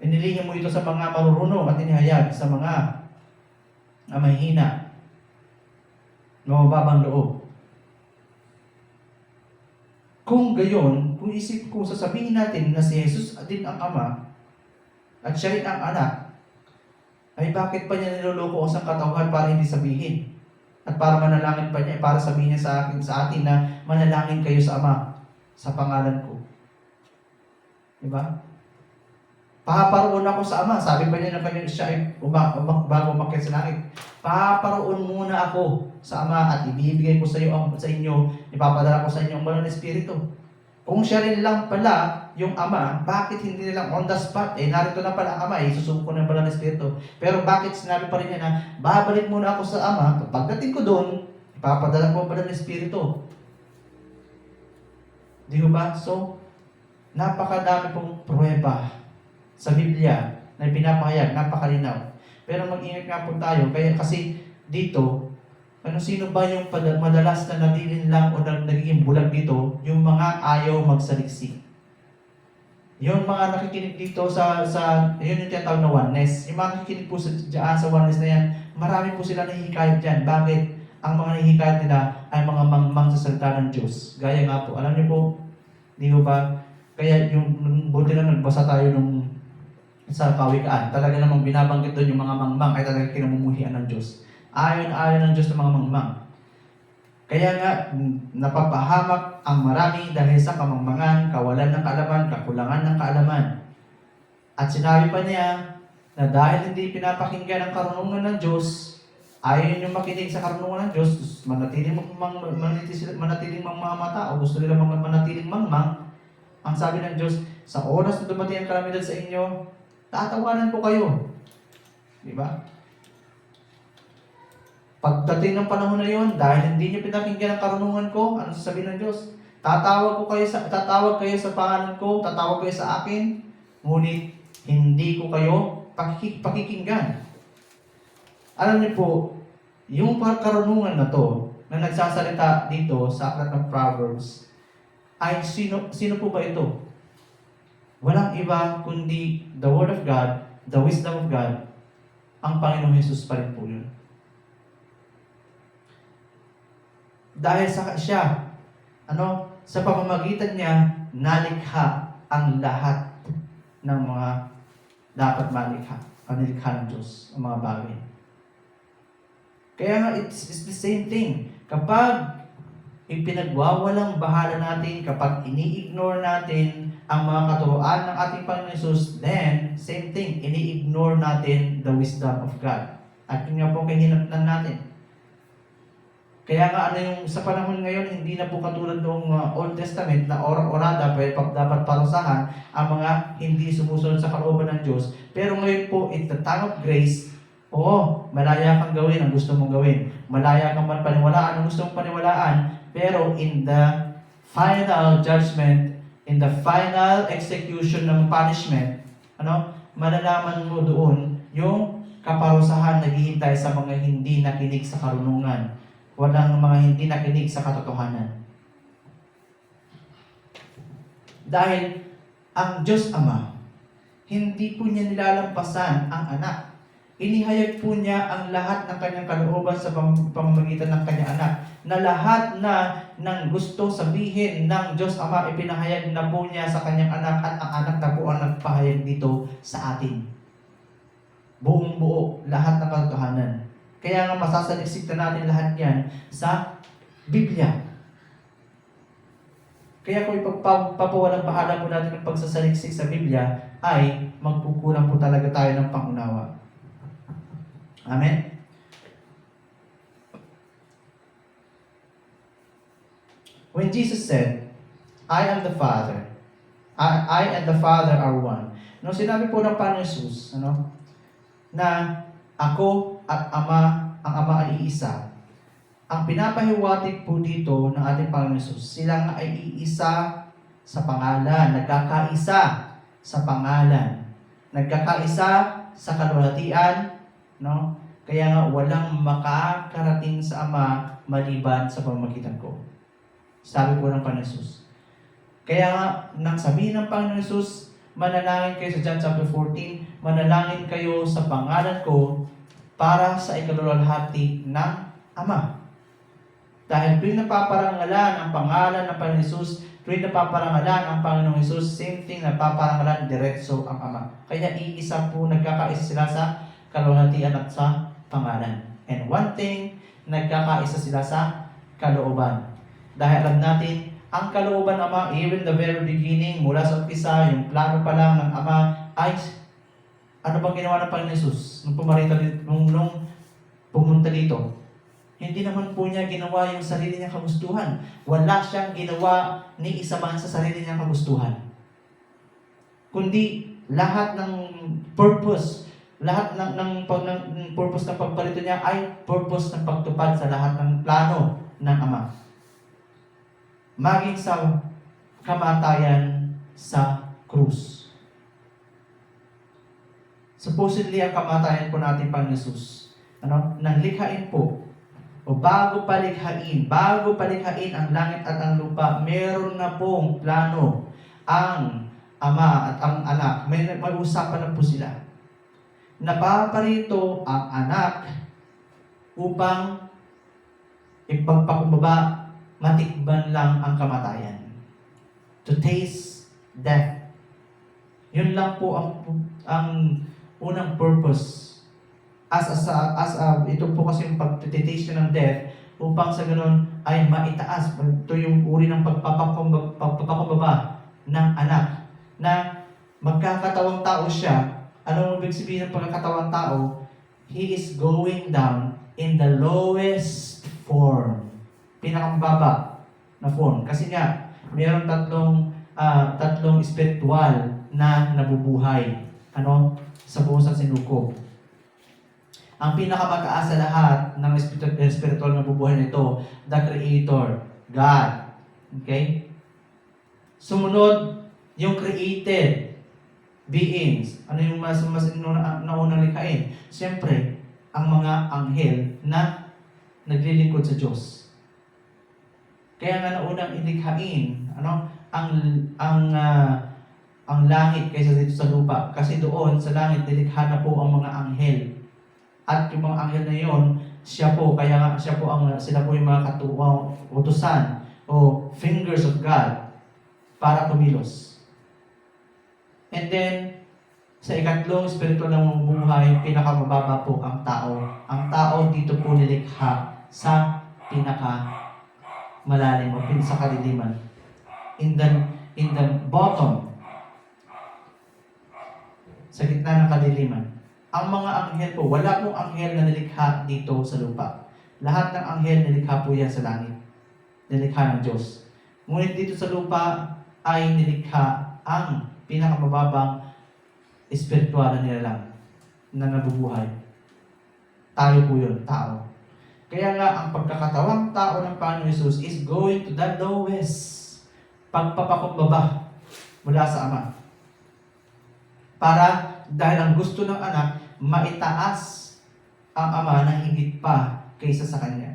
inilihim mo ito sa mga marurunong at inihayag sa mga mahihina. na mababang loob. Kung gayon, kung sasabihin natin na si Jesus din ang Ama at siya rin ang anak, ay bakit pa niya niloloko ang isang katauhan para hindi sabihin? At para manalangin pa niya, para sabihin niya sa atin na manalangin kayo sa Ama sa pangalan ko. Diba? Paparoon ako sa Ama. Sabi pa niya na kanya siya ay bago umakyat sa langit. Paparoon muna ako sa Ama at ibibigay ko sa inyo, ipapadala ko sa inyo ang banal na Espiritu. Kung siya rin lang pala yung Ama, bakit hindi nilang on the spot? Narito na pala ang Ama, isusubo ko ng banal na Espiritu. Pero bakit sinabi pa rin niya na babalik muna ako sa Ama, pagdating ko doon, ipapadala ko ang banal na Espiritu. Di ba? So, napakadami pong pruweba sa Biblia na pinapahayag, napakalinaw. Pero mag-ingat nga po tayo, kasi dito, sino ba yung madalas na nadilin lang o nagiging bulag dito? Yung mga ayaw magsaliksik. Yung mga nakikinig dito yun yung tinatawag na oneness. Yung mga nakikinig po sa oneness na yan, marami po sila nahihikayat dyan. Bakit? Ang mga nahihikayat nila ay mga mangmang sa salita ng Diyos. Gaya nga po, alam niyo po, di ba? Kaya yung buti na nagbasa tayo sa Kawikaan, talaga namang binabanggit doon yung mga mangmang ay talaga kinamumuhian ng Diyos. Ayon ng Diyos ng mga mangmang. Kaya nga, napapahamak ang marami dahil sa kamangmangan, kawalan ng kaalaman, kakulangan ng kaalaman. At sinabi pa niya na dahil hindi pinapakinggan ang karunungan ng Diyos, ayaw niyo makinig sa karunungan ng Diyos, manatiling mamamata o gusto nila manatiling mangmang, ang sabi ng Diyos, sa oras na dumating ang kalamidad sa inyo, tatawanan ko kayo. Di ba? Pagdating ng panahon na yun, dahil hindi niyo pinakinggan ang karunungan ko, ano sasabihin ng Diyos? Tatawag kayo sa pangalan ko, tatawag kayo sa akin, ngunit hindi ko kayo pakikinggan. Alam niyo po, yung karunungan na to, na nagsasalita dito sa aklat ng Proverbs, ay sino po ba ito? Walang iba kundi the Word of God, the wisdom of God, ang Panginoong Jesus pa rin po yun. Dahil sa siya, sa pamamagitan niya, nalikha ang lahat ng mga dapat malikha, ang nilikha ng Diyos, ang mga bagay. Kaya nga, it's the same thing. Kapag ipinagwawalang bahala natin, kapag ini-ignore natin ang mga katuroan ng ating Panginoon Jesus, then, same thing, ini-ignore natin the wisdom of God. At yun nga po kahinatnan natin. Kaya nga yung sa panahon ngayon, hindi na po katulad noong Old Testament na orada, dapat parusahan ang mga hindi sumusunod sa kalooban ng Diyos. Pero ngayon po, it's the time of grace. Oo, malaya kang gawin ang gusto mong gawin. Malaya kang paniwalaan ang gusto mong paniwalaan. Pero in the final judgment, in the final execution ng punishment, malalaman mo doon yung kaparusahan naghihintay sa mga hindi nakinig sa karunungan. Walang mga hindi nakinig sa katotohanan. Dahil ang Diyos Ama, hindi po niya nilalampasan ang anak. Inihayag po niya ang lahat ng kanyang kalooban sa pamamagitan ng kanyang anak. Na lahat na ng gusto sabihin ng Diyos Ama, ipinahayag na po niya sa kanyang anak at ang anak na po ang nagpahayag dito sa atin. Buong buo, lahat ng katotohanan. Kaya nga masasaliksik na natin lahat yan sa Biblia. Kaya kung ipagpapawalang bahala po natin ng pagsasaliksik sa Biblia, ay magkukulang po talaga tayo ng pangunawa. Amen? When Jesus said, I am the Father, I and the Father are one. Sinabi po ng Panginoon Jesus, na ako at ang Ama ay iisa. Ang pinapahiwatig po dito ng ating Panginoon Jesus, sila nga ay iisa sa pangalan, nagkakaisa sa pangalan, nagkakaisa sa kalwalhatian, Kaya nga walang makakarating sa Ama maliban sa pamamagitan ko. Sabi po ng Panginoon Jesus. Kaya nga, nang sabihin ng Panginoon Jesus, manalangin kayo sa John chapter 14, manalangin kayo sa pangalan ko para sa ikaluluwalhati ng Ama. Dahil tuwing napaparangalan ang pangalan ng Panginoon Jesus, tuwing napaparangalan ang Panginoong Jesus, same thing, napaparangalan diretso ang Ama. Kaya iisa po, nagkakaisa sila sa kaluwalhatian at sa pangalan. And one thing, nagkakaisa sila sa kalooban. Dahil alam natin, ang kalooban ng Ama, even the very beginning, mula sa umpisa, yung plano pa lang ng Ama, ay ano bang ginawa ng Panginoon Jesus nung pumunta dito? Hindi naman po niya ginawa yung sarili niyang kagustuhan. Wala siyang ginawa ni isa man sa sarili niyang kagustuhan. Kundi lahat ng purpose, lahat ng purpose ng pagparito niya ay purpose ng pagtupad sa lahat ng plano ng Ama. Maging sa kamatayan sa krus. Supposedly, ang kamatayan po natin, Panginoon Jesus, nang likhain po, o bago palikhain ang langit at ang lupa, meron na pong plano ang Ama at ang Anak. May usapan na po sila. Napaparito ang Anak upang ipagpakumbaba, matikban lang ang kamatayan. To taste death. Yun lang po ang unang purpose. Ito po kasi yung pagtitaste ng death upang sa ganun ay maitaas. Ito yung uri ng pagpapakumbaba ng Anak na magkakatawang tao siya. Ano ang ibig sabihin ng pagkakatawang tao? He is going down in the lowest form. Pinakamababa na form. Kasi nga, mayroong tatlong spiritual na nabubuhay sa buong sinuko. Ang pinakamataas sa lahat ng spiritual na bubuhay nito, the Creator, God. Okay? Sumunod, yung created beings. Ano yung mas naunang likhain? Siyempre, ang mga anghel na naglilingkod sa Diyos. Kaya nga naunang ilikhain, ang langit kaysa dito sa lupa. Kasi doon sa langit, nilikha na po ang mga anghel. At yung mga anghel na yon, sila po yung mga katuwang utusan o fingers of God para kumilos. And then, sa ikatlong spiritual ng buhay, pinakamababa po ang tao. Ang tao dito po nilikha sa malalim o sa kadiliman. In the bottom, sa gitna ng kadiliman. Ang mga anghel po, wala pong anghel na nilikha dito sa lupa. Lahat ng anghel nilikha po yan sa langit. Nilikha ng Diyos. Ngunit dito sa lupa ay nilikha ang pinakamababang espiritual na nilalang na nabubuhay. Tayo po yun, tao. Kaya nga, ang pagkakatawang tao ng Panginoon Jesus is going to the lowest. Pagpapakumbaba mula sa Ama. Para, dahil ang gusto ng Anak, maitaas ang Ama na higit pa kaysa sa Kanya.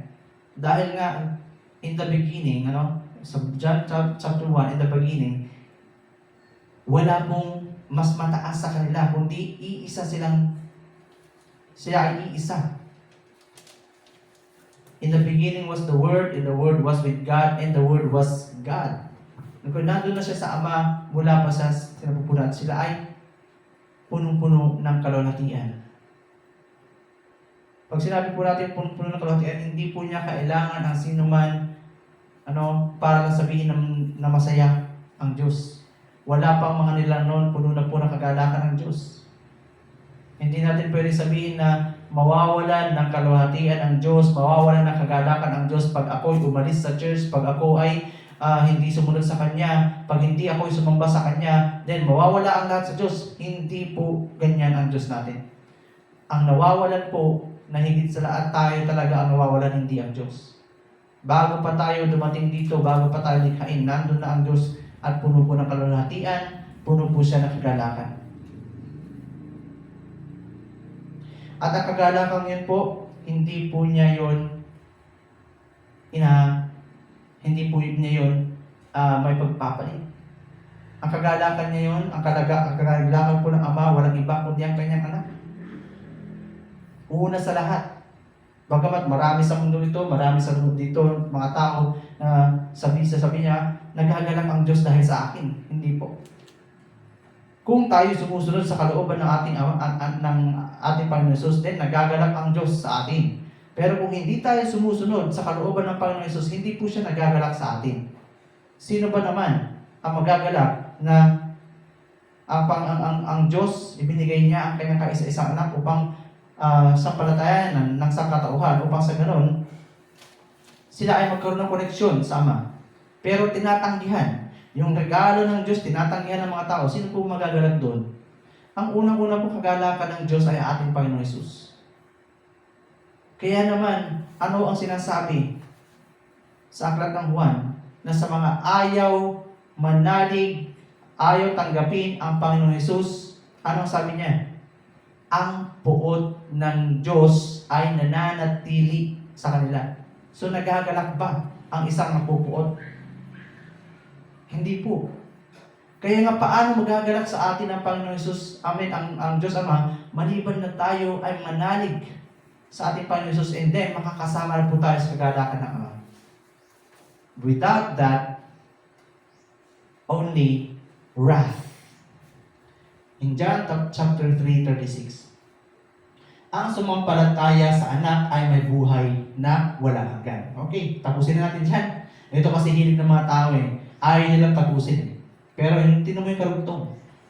Dahil nga, in the beginning, sa John chapter 1, in the beginning, wala pong mas mataas sa kanila, kundi sila ay iisa. In the beginning was the Word, and the Word was with God, and the Word was God. Kung nandun na siya sa Ama, mula pa sa sinapupunan, sila ay punong-puno ng kaluwalhatian. Pag sinabi po natin punong-puno ng kaluwalhatian, hindi po niya kailangan ang sino man para lang sabihin na masaya ang Diyos. Wala pang mga nilang noon, puno na po ng kagalakan ng Diyos. Hindi natin pwede sabihin na mawawalan ng kaluwalhatian ang Diyos, mawawalan ng kagalakan ang Diyos pag ako'y umalis sa church, pag ako ay hindi sumunod sa Kanya, pag hindi ako'y sumamba sa Kanya, then mawawala ang lahat sa Diyos. Hindi po ganyan ang Diyos natin. Ang nawawalan po, na higit sa lahat tayo talaga ang nawawalan, hindi ang Diyos. Bago pa tayo dumating dito, bago pa tayo likhain, nandun na ang Diyos at puno po ng kaluwalhatian, puno po siya ng kagalakan. At ang kagalakan yun po, hindi po niya yun may pagpapalit. Ang kagalakan niya yun, ang kagalakan po ng Ama, walang iba kundi ang kanyang anak. Una sa lahat, Bagamat marami sa mundo ito, marami sa loob dito, mga tao na sabi niya, nagagalak ang Diyos dahil sa akin. Hindi po. Kung tayo sumusunod sa kalooban ng ating Panginoon Jesus, then nagagalak ang Diyos sa atin. Pero kung hindi tayo sumusunod sa kalooban ng Panginoon Jesus, hindi po siya nagagalak sa atin. Sino ba naman ang magagalak na ang Diyos, ibinigay niya ang kanyang kaisa-isang anak upang sampalatayan ng sangkatauhan, upang sa ganon, sila ay magkaroon ng koneksyon sa Ama. Pero tinatanggihan, yung regalo ng Diyos, tinatanggihan ng mga tao. Sino po magagalak doon? Ang unang-una po kagalakan ng Diyos ay ating Panginoon Jesus. Kaya naman, ano ang sinasabi sa aklat ng Juan, na sa mga ayaw manalig, ayaw tanggapin ang Panginoon Jesus, anong sabi niya? Ang puot ng Diyos ay nananatili sa kanila. So nagagalak ba ang isang napupuot? Hindi po. Kaya nga paano magagalak sa atin ang Panginoon Jesus, amen, ang Diyos Ama, maliban na tayo ay manalig sa ating Panginoon Jesus, and then makakasama na po tayo sa kagalakan ng Ama. Without that, only wrath. In John chapter 3:36, ang sumampalataya sa anak ay may buhay na walang hanggan. Okay, tapusin na natin dyan. Ito kasi hilig ng mga tao ayaw nilang tapusin. Pero tinan mo yung karugtong.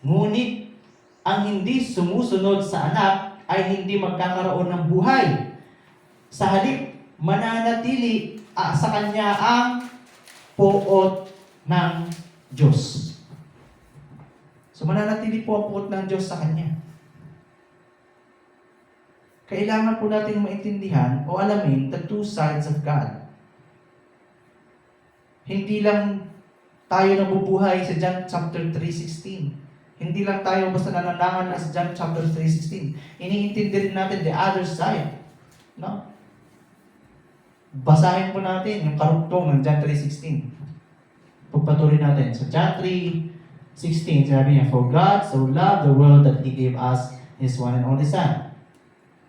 Ngunit, ang hindi sumusunod sa anak ay hindi magkakaroon ng buhay. Sa halip, mananatili sa kanya ang puot ng Diyos. So mananatili po ang puot ng Diyos sa kanya. Kailangan po natin maintindihan o alamin the two sides of God. Hindi lang tayo nabubuhay sa John chapter 3:16. Hindi lang tayo basta nananangan na sa John chapter 3:16. Iniintindi rin natin the other side. No? Basahin po natin yung karugtong ng John 3:16. Pagpatuloy natin. Sa John 3:16, sabi niya, "For God so loved the world that He gave us His one and only Son,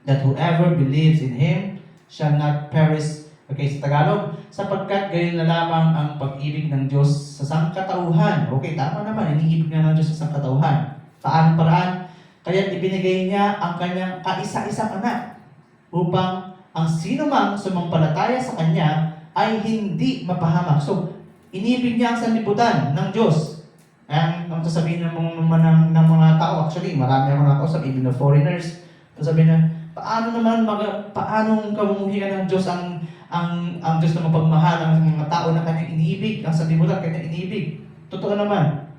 that whoever believes in Him shall not perish." Okay, sa Tagalog, sapagkat gayon na lamang ang pag-ibig ng Diyos sa sangkatauhan. Okay, tama naman, iniibig nga ng Diyos sa sangkatauhan. Paano paraan? Kaya ibinigay niya ang kanyang kaisa-isang anak upang ang sino mang sumampalataya sa kanya ay hindi mapahamak. So, inibig niya ang sanlibutan ng Diyos. Ang sasabihin ng mga tao, actually, marami ako nakausap, even the foreigners, sasabihin na, paano kamumuhi ka ng Diyos ang Diyos na mapagmahal ang mga tao na kanyang iniibig, ang sanlibutan kanyang iniibig. Totoo naman.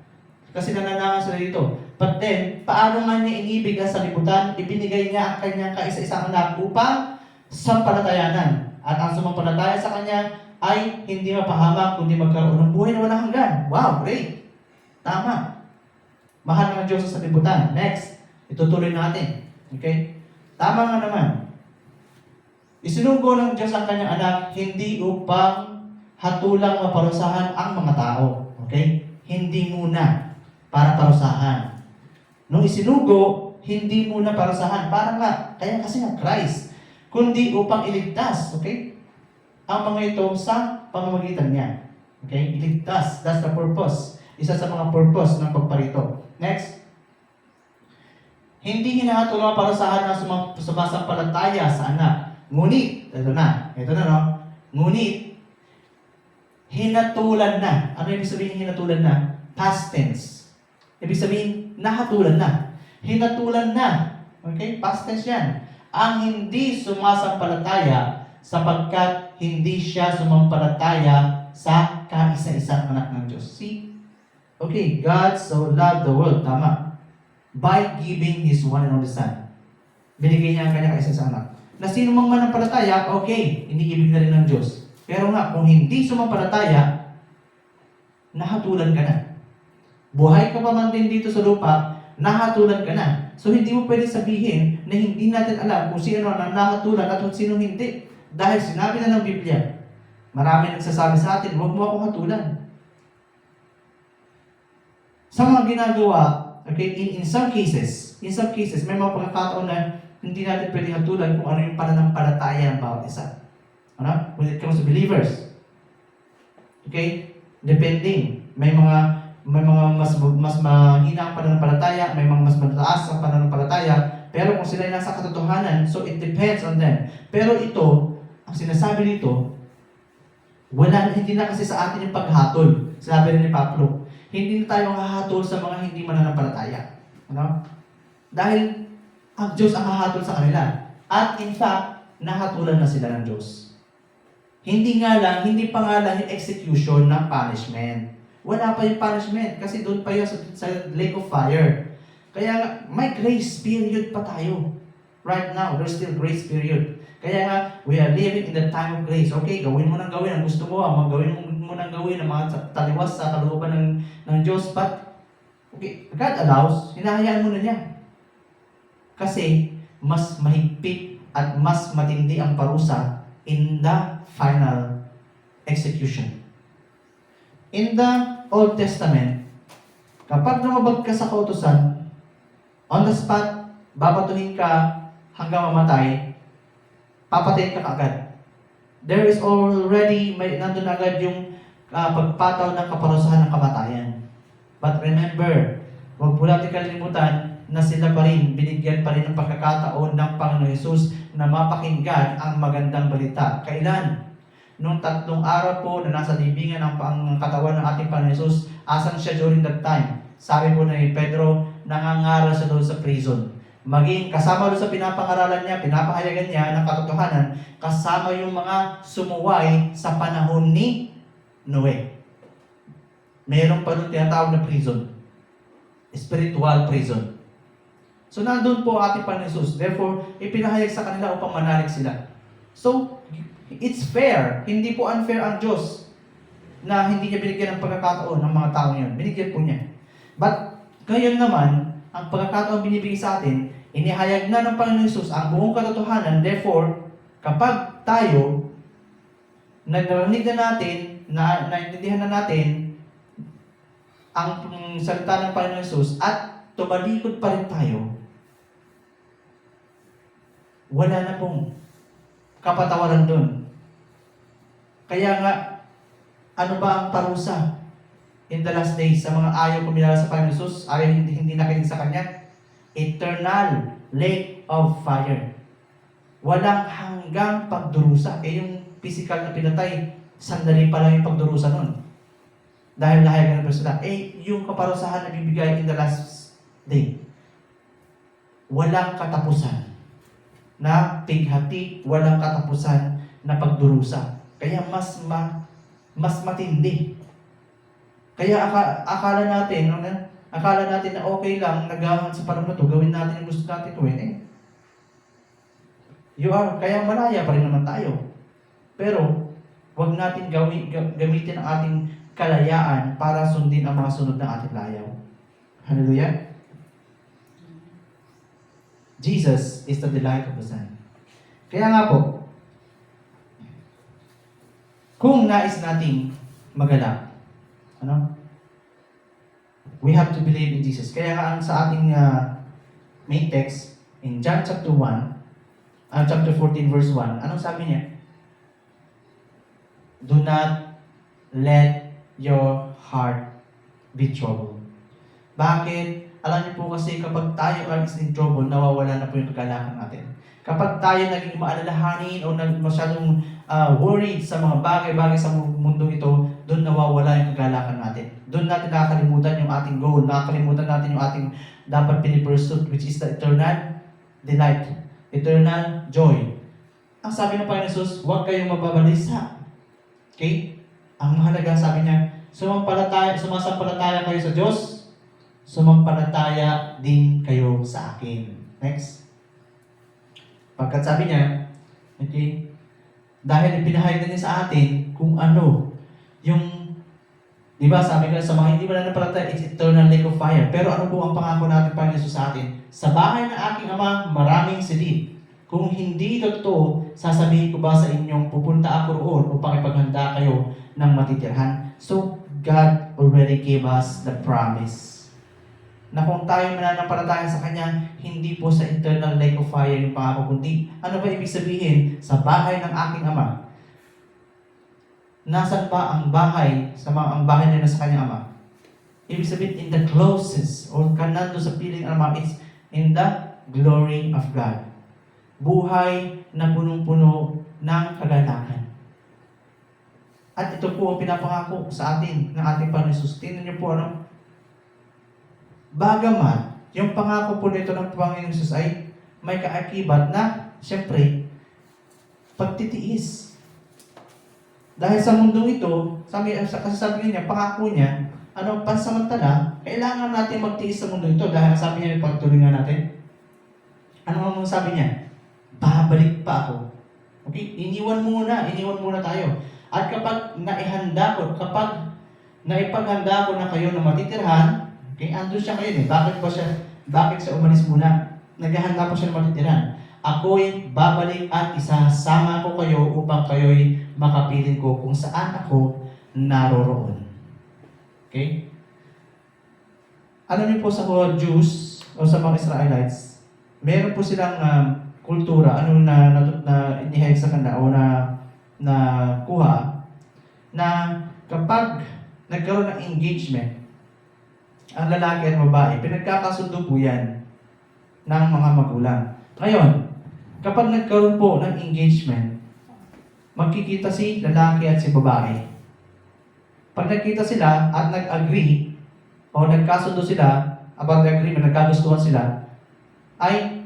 Kasi nananangan sila dito. But then, paano nga niya inibig ang sanlibutan? Ibinigay niya ang kanyang kaisa-isang anak upang sampalatayanan. At ang sumampalataya sa kanya ay hindi mapahamak, kundi magkaroon ng buhay na walang hanggan. Wow, great! Tama. Mahal ng Diyos sa sanlibutan. Next, itutuloy natin. Okay? Tama nga naman. Isinugo ng Diyos ang kanyang anak hindi upang hatulang maparusahan ang mga tao. Okay? Hindi muna para parusahan. Nung isinugo, hindi muna parusahan. Para nga, kaya kasi nga Christ. Kundi upang iligtas. Okay? Ang mga ito sa pamamagitan niya. Okay? Iligtas. That's the purpose. Isa sa mga purpose ng pagparito. Next. Hindi hinahatulang parusahan ang sumasampalataya sa anak. Ngunit, ito na no? Ngunit, hinatulan na. Ano ibig sabihin hinatulan na? Past tense. Ibig sabihin, nahatulan na. Hinatulan na. Okay? Past tense yan. Ang hindi sumasampalataya sapagkat hindi siya sumampalataya sa kaisa-isang anak ng Diyos. See? Okay, God so loved the world. Tama. By giving His one and only Son. Binigay niya ang kanyang kaisa-isang anak. Na sino mang manampalataya, okay, iniibig na rin ng Diyos. Pero nga, kung hindi sumampalataya, nahatulan ka na. Buhay ka pa man din dito sa lupa, nahatulan ka na. So, hindi mo pwede sabihin na hindi natin alam kung sino ang nahatulan at kung sino hindi. Dahil sinabi na ng Biblia, marami nagsasabi sa atin, huwag mo akong hatulan. Sa mga ginagawa, okay, in some cases, may mga pagkakataon na hindi natin pwede hatulan kung ano yung pananampalataya ng bawat isa. Ano? When it comes to believers. Okay? Depending. May mga mas mahina ang pananampalataya, may mga mas mataas ang pananampalataya, pero kung sila ay nasa katotohanan, so it depends on them. Pero ito, ang sinasabi nito, hindi na kasi sa atin yung paghatol. Sabi rin ni Pablo, hindi na tayo hahatol sa mga hindi mananampalataya. Ano? Dahil ang Diyos ang hahatol sa kanila. At in fact, nahatulan na sila ng Diyos. Hindi pa nga lang yung execution ng punishment. Wala pa yung punishment kasi doon pa yun sa lake of fire. Kaya may grace period pa tayo. Right now, there's still grace period. Kaya nga, we are living in the time of grace. Okay, gawin mo nang gawin ang gusto mo. Gawin mo nang gawin ang mga taliwas sa kalooban ng Diyos. But, okay, God allows, hinahayaan mo na niya. Kasi, mas mahigpit at mas matindi ang parusa in the final execution. In the Old Testament, kapag lumabag ka sa kautusan, on the spot, babatuhin ka hanggang mamatay, papatayin ka agad. There is already, nandun agad yung pagpataw ng kaparusahan ng kamatayan. But remember, huwag po natin kalimutan na sila pa rin, binigyan pa rin ng pagkakataon ng Panginoon Hesus na mapakinggan ang magandang balita. Kailan? Nung 3 araw po na nasa libingan ng katawan ng ating Panginoon Hesus, asan siya during that time? Sabi po ni Pedro, nangangaral siya doon sa prison. Maging kasama doon sa pinapangaralan niya, pinapahayagan niya ng katotohanan, kasama yung mga sumuway sa panahon ni Noe. Meron pa doon tinatawag na prison. Spiritual prison. So, nandun po ating Panginoon Hesus. Therefore, ipinahayag sa kanila upang manalig sila. So, it's fair. Hindi po unfair ang Diyos na hindi niya binigyan ng pagkakataon ng mga tao yun. Binigyan po niya. But, ngayon naman, ang pagkakataon binibigay sa atin, inihayag na ng Panginoon Hesus ang buong katotohanan. Therefore, kapag tayo, narinig na natin, naintindihan na natin ang salita ng Panginoon Hesus at tumalikod pa rin tayo, wala na pong kapatawaran doon. Kaya nga, ano ba ang parusa in the last days sa mga ayaw kumilala sa Panginoon Hesus, ayaw hindi nakinig sa Kanya? Eternal lake of fire. Walang hanggang pagdurusa. Yung physical na pinatay, sandali pa lang yung pagdurusa nun. Dahil nahayagan na sila. Yung kaparusahan na bibigay in the last day, walang katapusan na pighati, walang katapusan na pagdurusa. Kaya mas matindi. Kaya akala natin na okay lang, naghahan sa panahon na ito, gawin natin yung gusto natin gawin. Kaya malaya pa rin naman tayo. Pero, huwag natin gamitin ang ating kalayaan para sundin ang mga sunod ng ating layaw. Hallelujah! Jesus is the delight of the sun. Kaya nga po, kung nais nating magalak, we have to believe in Jesus. Kaya nga sa ating main text, in John chapter 14 verse 1, anong sabi niya? Do not let your heart be troubled. Bakit? Alam niyo po kasi kapag tayo is in trouble, nawawala na po yung kagalakan natin. Kapag tayo naging maalalahanin o masyadong worried sa mga bagay-bagay sa mundong ito, doon nawawala yung kagalakan natin. Doon natin nakakalimutan yung ating goal, nakakalimutan natin yung ating dapat pinipursuit, which is the eternal delight, eternal joy. Ang sabi ng Panginoon Hesus, huwag kayong mababalisa. Okay? Ang mahalaga, sabi niya, sumasampalataya kayo sa Diyos, sumampalataya din kayo sa akin. Next. Pagkat sabi niya, okay, dahil ipinahayag na niya sa atin kung ano yung, di ba, sabi nga sa mga hindi mananampalataya, it's eternal lake of fire. Pero ano po ang pangako natin Panginoon Hesus sa atin? Sa bahay ng aking Ama, maraming silid. Kung hindi totoo, sasabihin ko ba sa inyong pupunta ako roon upang ipaghanda kayo ng matitirhan? So, God already gave us the promise. na kung tayo mananampalataya sa Kanya, hindi po sa eternal lake of fire yung pangako, kundi ano ba ibig sabihin? Sa bahay ng aking Ama. Nasaan ba ang bahay, ang bahay na nasa Kanyang Ama? Ibig sabihin, in the closest, or kanando sa piling ng Ama, it's in the glory of God. Buhay na punong-puno ng kagalakan. At ito po ang pinapangako sa atin ng ating Panginoon Jesus. Tingnan niyo po ano. Bagamat, yung pangako po nito ng Panginoon Jesus ay may kaakibat na, siyempre, pagtitiis. Dahil sa mundong ito, kasi sabi niya, pangako niya, pansamantala, kailangan natin magtiis sa mundo ito. Dahil sabi niya, pagtuloy natin. Ano ang sabi niya? Babalik pa ako. Okay? Iniwan muna tayo. At kapag naihanda ko, kapag naipaghanda ko na kayo na matitirhan, okay, andun siya ngayon eh. Bakit siya umalis muna? Naghahanda po siya na matitirhan. Ako'y babalik at isasama ko kayo upang kayo'y makapiling ko kung saan ako naroroon. Okay? Alam niyo po sa mga Jews o sa mga Israelites, meron po silang kultura, na inihayag sa kanila o na kuha, na kapag nagkaroon ng engagement, ang lalaki at babae, pinagkakasundo po yan ng mga magulang. Ngayon, kapag nagkaroon po ng engagement, magkikita si lalaki at si babae. Pag nagkita sila at nag-agree, o nagkasundo sila, about the agreement, nagkagustuhan sila, ay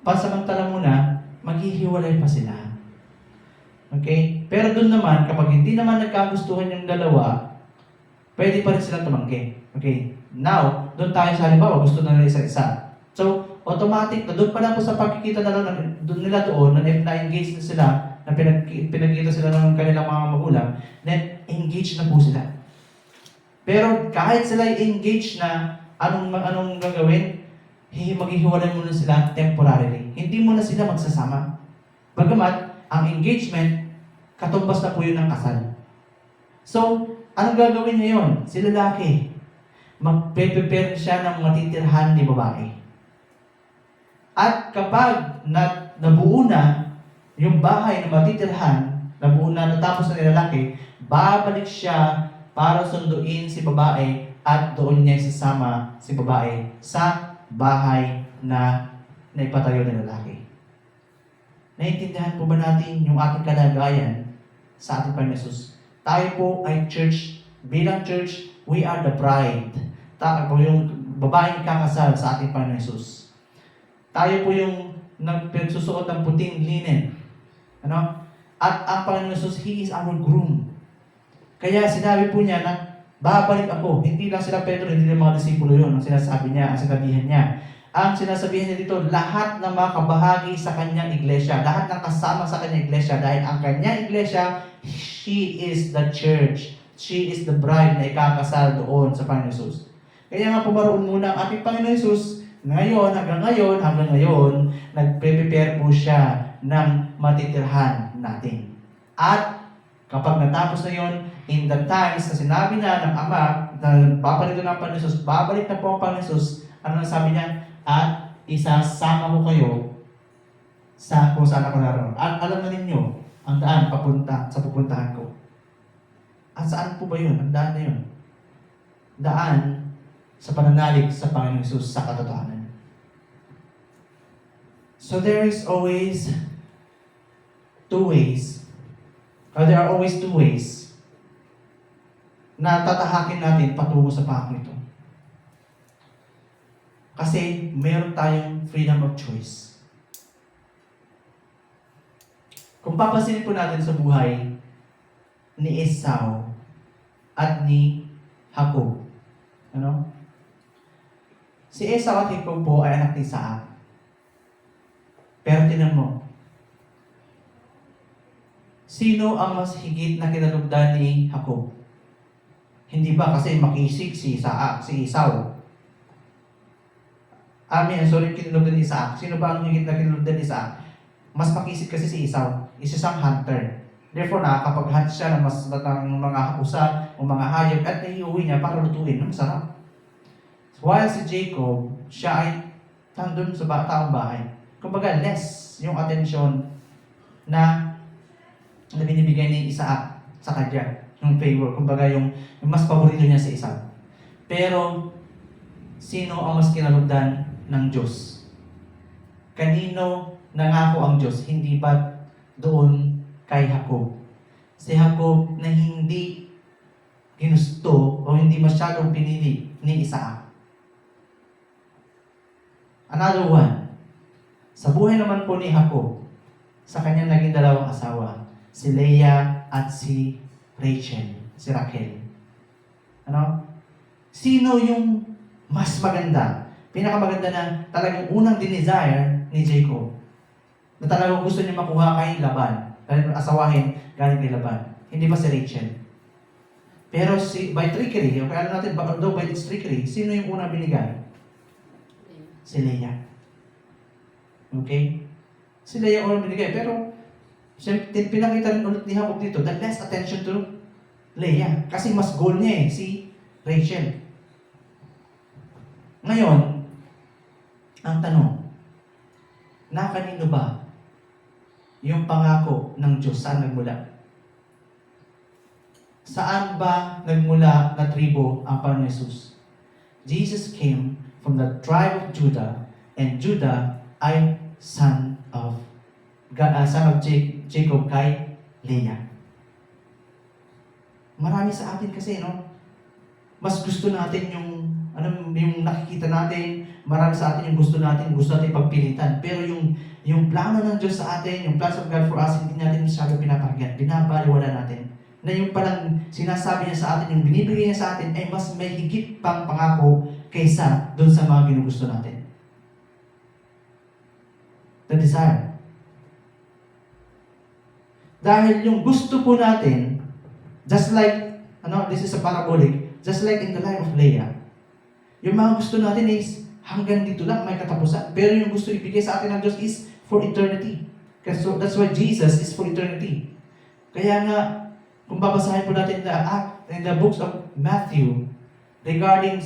pansamantala muna, maghihiwalay pa sila. Okay? Pero doon naman, kapag hindi naman nagkagustuhan yung dalawa, pwede pa rin silang tumanggi. Okay? Now, doon tayo sa halimbawa, gusto na nila isa-isa. So, automatic na doon pa lang po sa pagkikita na lang, doon nila doon, na-engage na sila, na pinagkita sila ng kanilang mga magulang, then engage na po sila. Pero kahit sila engage na, anong gagawin? Maghihiwalay muna sila temporarily. Hindi muna sila magsasama. Bagamat, ang engagement, katumbas na po yun ng kasal. So, anong gagawin niya yun? Si lalaki, magpe-prepare siya ng matitirhan ni babae. At kapag nabuo na yung bahay na matitirhan, nabuo na, natapos na ni lalaki, babalik siya para sunduin si babae at doon niya isasama si babae sa bahay na naipatayo ng lalaki. Naiintindihan po ba natin yung ating kalagayan sa ating Panginoon Jesus? Tayo po ay church. Bilang church, we are the bride. Tayo po yung babaeng kakasal sa ating Panginoon Jesus. Tayo po yung nagsusuot ng puting linen. At ang Panginoon Jesus, He is our groom. Kaya sinabi po niya na, babalik ako. Hindi lang sila Pedro, hindi lang mga disipulo yun. Ang sinasabi niya, ang sinabihan niya. Ang sinasabihan niya dito, lahat ng mga kabahagi sa kanyang iglesia, lahat ng kasama sa kanyang iglesia, dahil ang kanyang iglesia, she is the church. She is the bride na ikakasal doon sa Panginoon Jesus. Kaya nga pumaroon muna ang ating Panginoon Jesus, hanggang ngayon, nagpe-prepare po siya ng matitirhan natin. At kapag natapos na yon, in the times na sinabi na ng Ama, na babalik na ang Panginoon Jesus, babalik na po ang Panginoon Jesus, ano na sabi niya? At isasama ko kayo sa kung saan ako naroon. At alam na ninyo ang daan papunta sa pupuntahan ko. At saan po ba yun? Ang daan na yun. Daan sa pananalig sa Panginoon Jesus sa katotohanan. So there is always two ways. There are always two ways na tatahakin natin patungo sa pangako ito. Kasi meron tayong freedom of choice. Kung papansinin po natin sa buhay ni Esau at ni Jacob. Si Esau at Jacob po ay anak ni Isaac. Pero tinan mo, sino ang mas higit na kinalugdan ni Jacob? Hindi ba kasi makisig si Esau? Kinalugdan ni Isaac. Sino ba ang higit na kinalugdan ni Isaac? Mas makisig kasi si Esau. Isa siyang hunter. Therefore, nakakapag-hunt siya ng mga usa o mga hayop at naiuwi niya para lutuin. Masarap. So, While si Jacob, siya ay nandun sa taong bahay. Kumbaga, less yung attention na binibigay ni Isaac sa kanya. Yung favor. Kumbaga, yung mas paborito niya sa Isaac. Pero, sino ang mas kinalugdan ng Diyos? Kanino nangako ang Diyos? Hindi ba doon kay Jacob? Si Jacob na hindi ginusto o hindi masyadong pinili ni Isaac. Another one, sa buhay naman po ni Jacob, sa kanyang naging dalawang asawa, si Leah at si Rachel, si Raquel. Ano? Sino yung mas maganda? Pinakamaganda na talagang unang dinesire ni Jacob. Na talagang gusto niya makuha kay Laban. Dahil asawahin galing kay Laban. Hindi ba si Rachel? Pero by trickery, okay, alam natin, although by trickery, sino yung unang binigay? Si Leah. Okay? Si Leah unang binigay. Pero, pinakita rin ulit ni Jacob dito, the less attention to Leah. Kasi mas goal niya si Rachel. Ngayon, ang tanong, na kanino ba yung pangako ng Diyos? Saan nagmula? Saan ba nagmula na tribo ang Panginoon Jesus? Jesus came from the tribe of Judah, and Judah ay son of Jacob kay Leah. Marami sa atin kasi, no? Mas gusto natin yung nakikita natin, marami sa atin yung gusto natin pagpilitan. Pero yung plano ng Diyos sa atin, yung plans of God for us, hindi natin masyado pinapakinggan, binabaliwala natin. Na yung palang sinasabi niya sa atin, yung binibigay niya sa atin, ay mas may higit pang pangako kaysa doon sa mga ginugusto natin. The desire. Dahil yung gusto po natin, just like, this is a parabolic, just like in the life of Leah, yung mga gusto natin is hanggang dito lang, may katapusan. Pero yung gusto ibigay sa atin ng Diyos is for eternity. So that's why Jesus is for eternity. Kaya nga, kung babasahin po natin in the books of Matthew, regarding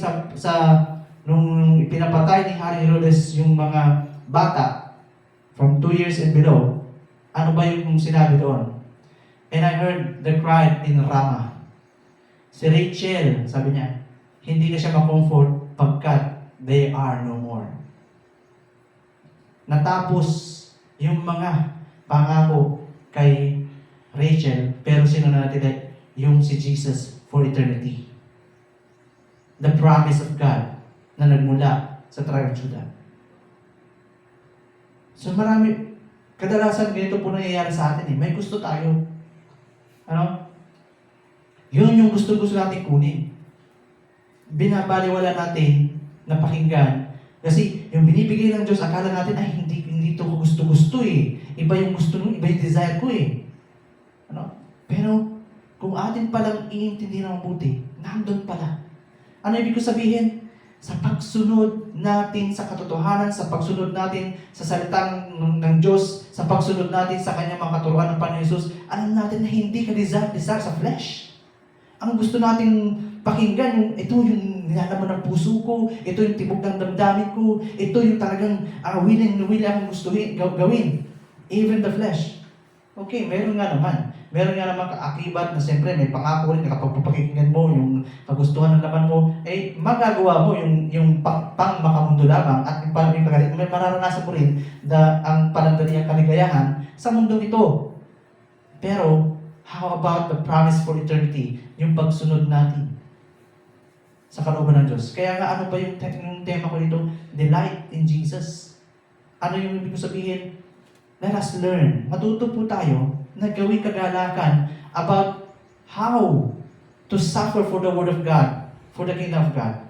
nung ipinapatay ni Hari Herodes yung mga bata from 2 years and below, ano ba yung sinabi doon? And I heard the cry in Ramah. Si Rachel, sabi niya, hindi na siya ma-comfort pagkat they are no more. Natapos yung mga pangako kay Rachel, pero sino na natin? Yung si Jesus for eternity. The promise of God na nagmula sa tribe of Judah. So kadalasan ganito po nangyayari sa atin . May gusto tayo. Yun yung gusto natin kunin. Binabaliwala natin na pakinggan. Kasi yung binibigay ng Diyos, akala natin, ay hindi ito ko gusto-gusto . Iba yung gusto nung, iba yung desire ko . Pero kung atin palang iintindi ng mabuti, nandun pala. Ano ibig ko sabihin? Sa pagsunod natin sa katotohanan, sa pagsunod natin sa salitang ng Diyos, sa pagsunod natin sa kanyang mga katuruan ng Panginoon Jesus, alam natin na hindi ka desire sa flesh. Ang gusto nating pakinggan, ito yung nilalaman ng puso ko, ito yung tibok ng damdamin ko, ito yung talagang willing akong gustuhin, gawin. Even the flesh. Okay, meron nga naman kaakibat na siyempre may pangako rin na kapag papakinggan mo yung kagustuhan ng laman mo, magagawa mo yung pang makamundo lamang at yung mararanasan mo rin ang panandaliang kaligayahan sa mundong ito. Pero, how about the promise for eternity? Yung pagsunod natin sa kalooban ng Diyos. Kaya nga ano ba yung tema ko dito? Delight in Jesus. Ano yung ibig ko sabihin? Let us learn. Matuto po tayo na gawing kagalakan about how to suffer for the Word of God, for the Kingdom of God.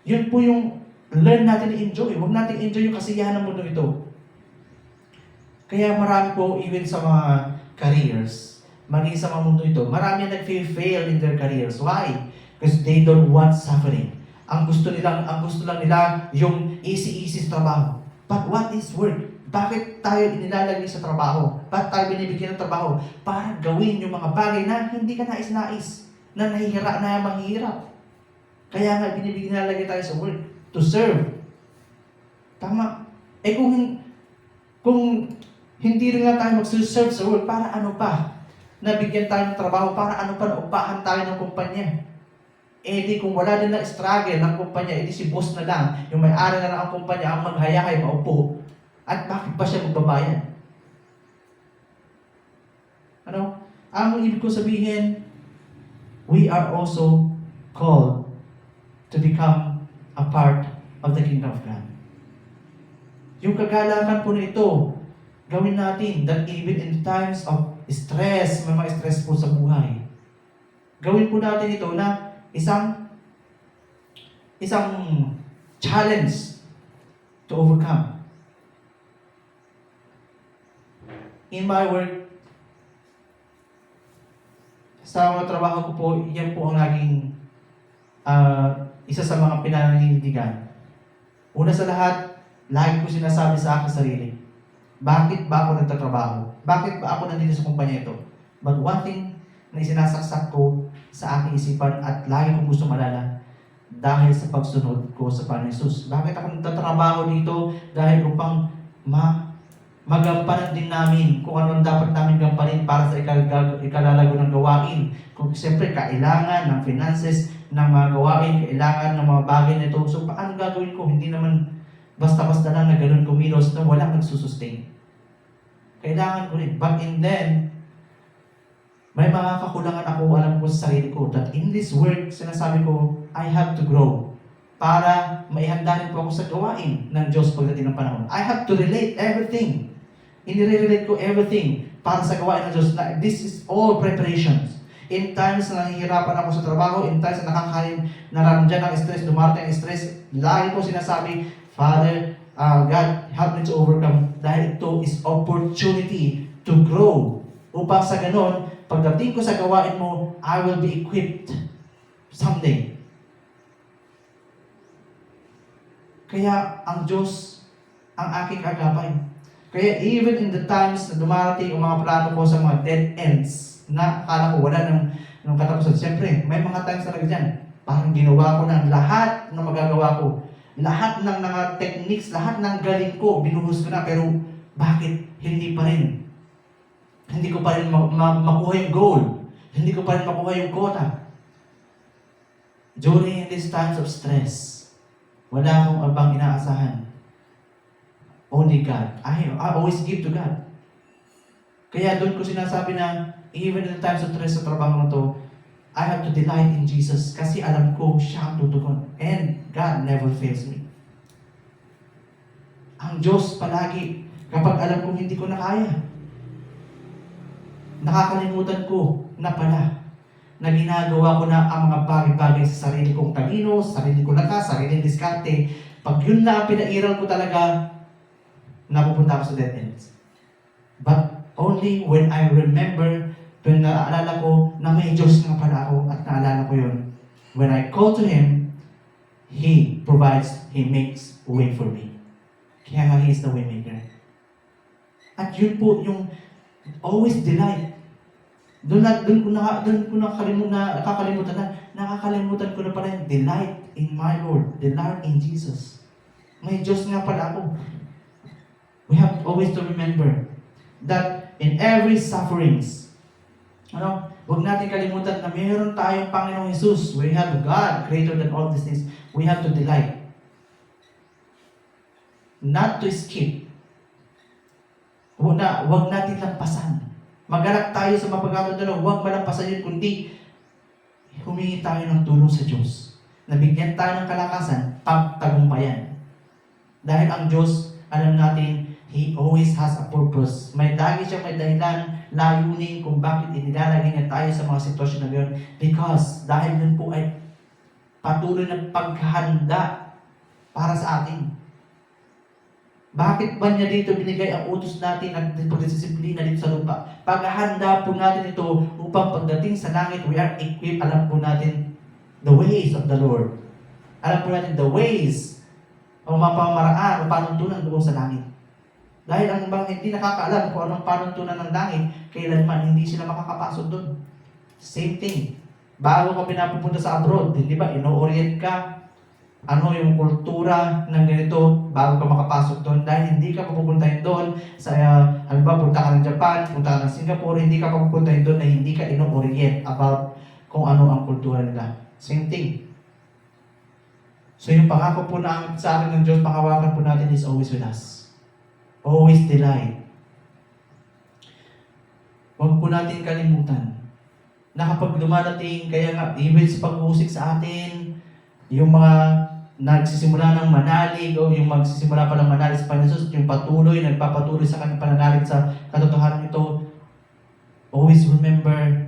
Yun po yung learn natin i-enjoy. Huwag natin enjoy yung kasiyahan ng mundo ito. Kaya marami po, even sa mga careers, maging sa mga mundo ito, marami nag-fail in their careers. Why? Because they don't want suffering. Ang gusto lang nila yung easy sa trabaho. But what is work? Bakit tayo inilalagay sa trabaho? Bakit tayo binibigyan ng trabaho? Para gawin yung mga bagay na hindi ka nais-nais, na mahihirap. Kaya nga nilalagay tayo sa work. to serve. Tama. Eh kung hindi rin nga tayo mag-serve sa world, para ano pa? Nabigyan tayo ng trabaho, para ano pa naupahan tayo ng kumpanya? Eh di kung wala din na struggle ng kumpanya, eh di si boss na lang, yung may-ari na lang ang kumpanya, ang maghayakay, maupo. At bakit pa siya magbabayad? Ano? Ang ibig ko sabihin, we are also called to become a part of the kingdom of God. Yung kagalakan po na ito, gawin natin that even in times of stress, may mga stress po sa buhay. Gawin po natin ito na isang challenge to overcome. In my work, sa mga trabaho ko po, yan po ang naging isa sa mga pinaninindigan. Una sa lahat, lagi ko sinasabi sa aking sarili, bakit ba ako nagtatrabaho? Bakit ba ako nandito sa kumpanya ito? But one thing na isinasaksak ko sa aking isipan at lagi kong gusto malala, dahil sa pagsunod ko sa Panginoon Jesus. Bakit ako nagtatrabaho dito? Dahil upang magampanan din namin kung ano ang dapat namin gampanin para sa ikalalago ng gawain. Kung siyempre, kailangan ng finances ng mga gawain, kailangan ng mga bagay na ito. So, paano gagawin ko? Hindi naman basta-basta lang na ganun kumilos na walang nagsusustain. Kailangan ko rin. But in then, may mga kakulangan ako, alam ko sa sarili ko, that in this work, sinasabi ko, I have to grow para maihanda rin po ako sa gawain ng Diyos pagdating ng panahon. I have to relate everything. Inire-relate ko everything para sa gawain ng Diyos. Na this is all preparations. In times na nahihirapan ako sa trabaho, in times na nararamdaman ng stress, dumarating ang stress, lagi ko sinasabi, Father, God, help me to overcome. Dahil ito is opportunity to grow. Upang sa ganon, pagdating ko sa gawain mo, I will be equipped someday. Kaya ang Diyos ang aking agapay. Kaya even in the times na dumarating ang mga plano ko sa mga dead ends, na akala ko wala ng katapusan. Siyempre, may mga times talaga dyan. Parang ginawa ko ng lahat ng magagawa ko. Lahat ng mga techniques, lahat ng galing ko, binuhos ko na. Pero bakit hindi pa rin? Hindi ko pa rin makuha yung goal. Hindi ko pa rin makuha yung quota. During these times of stress, wala akong abang inaasahan. Only God. I always give to God. Kaya doon ko sinasabi na even in the times of stress sa trabaho na to, I have to delight in Jesus kasi alam ko siya ang tutugon. And God never fails me. Ang Diyos palagi, kapag alam kong hindi ko na kaya, nakakalimutan ko na pala na ginagawa ko na ang mga bagay-bagay sa sarili kong talino, sa sarili kong lakas, sariling diskarte. Pag yun na ang pinairal ko talaga, napupunta ako sa dead ends. But only when I remember, when naalala ko na may Diyos nga pala ako at naalala ko yun. When I call to Him, He provides, He makes way for me. Kaya nga He is the way maker. At yun po yung always delight. Doon ko nakakalimutan ko na pala yung delight in my Lord, delight in Jesus. May Diyos nga pala ako. We have always to remember that in every sufferings, huwag natin kalimutan na mayroon tayong Panginoong Jesus. We have God greater than all these things. We have to delight. Not to skip. Huwag natin lampasan. Magalak tayo sa mapagkakadalo, huwag malampasan yun, kundi humingi tayo ng tulong sa Diyos. Nabigyan tayo ng kalakasan, pagtagumpayan. Dahil ang Diyos, alam natin, He always has a purpose. May dahilan, layunin kung bakit inilalagay niya tayo sa mga sitwasyon na ganoon. Because dahil yun po ay patuloy ng paghahanda para sa atin. Bakit ba niya dito binigay ang utos natin at pagdisiplina dito sa lupa? Paghahanda po natin ito upang pagdating sa langit, we are equipped. Alam po natin the ways of the Lord. Alam po natin the ways o mga pamamaraan o panuntunan doon sa langit. Dahil ang bang hindi nakakaalam kung anong panuntunan ng langit, kailanman hindi sila makakapasok doon. Same thing. Bago ka pinapupunta sa abroad, hindi ba, ino-orient ka. ano yung kultura ng ganito bago ka makapasok doon, dahil hindi ka papupuntahin doon sa halimbawa punta ka ng Japan, punta ka ng Singapore, hindi ka papupuntahin doon na hindi ka ino-orient about kung ano ang kultura nila. Same thing. So yung pangako po na sa atin ng Diyos, panghawakan po natin is always with us. Always delight. Huwag po natin kalimutan na kapag dumadating, kaya nga, even sa pag-uusik sa atin, yung mga nagsisimula ng manalig o yung magsisimula pa ng manalig sa Panginoon Jesus, yung nagpapatuloy sa kanyang pananalig sa katotohanan ito, always remember,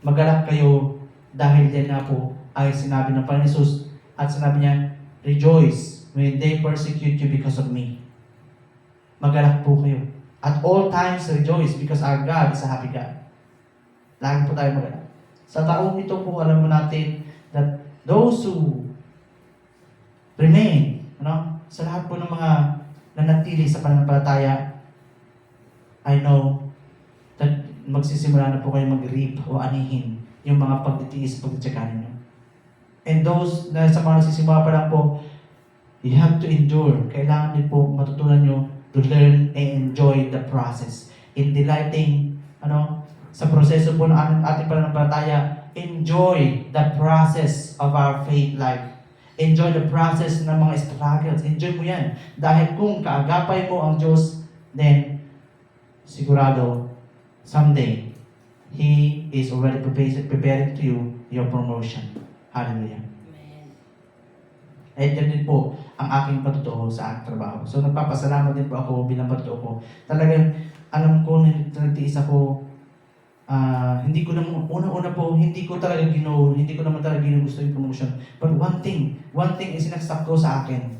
magalak kayo dahil yan nga po ay sinabi ng Panginoon Jesus at sinabi niya, rejoice when they persecute you because of me. Magalak po kayo. At all times rejoice because our God is a happy God. Lagi po tayo magalak. Sa taong ito po, alam mo natin that those who remain, sa lahat po ng mga nanatili sa pananampalataya, I know that magsisimula na po kayo mag-reap o anihin yung mga pagtitiis, pagtitsaga ninyo. And those na sa mga nagsisimula pa lang po, you have to endure. Kailangan din po matutunan nyo to learn and enjoy the process. In delighting, sa proseso po ng ating pananampalataya, enjoy the process of our faith life. Enjoy the process ng mga struggles. Enjoy mo yan. Dahil kung kaagapay mo ang Diyos, then sigurado, someday, He is already preparing to you your promotion. Hallelujah. Amen. At yan din po ang aking patutuo sa aking trabaho. So nagpapasalamat din po ako bilang patutuo ko. Talagang alam ko na nagtiis ako. Hindi ko naman, una-una po, hindi ko naman talaga ginugusto yung promotion. But one thing is sinaksak ko sa akin.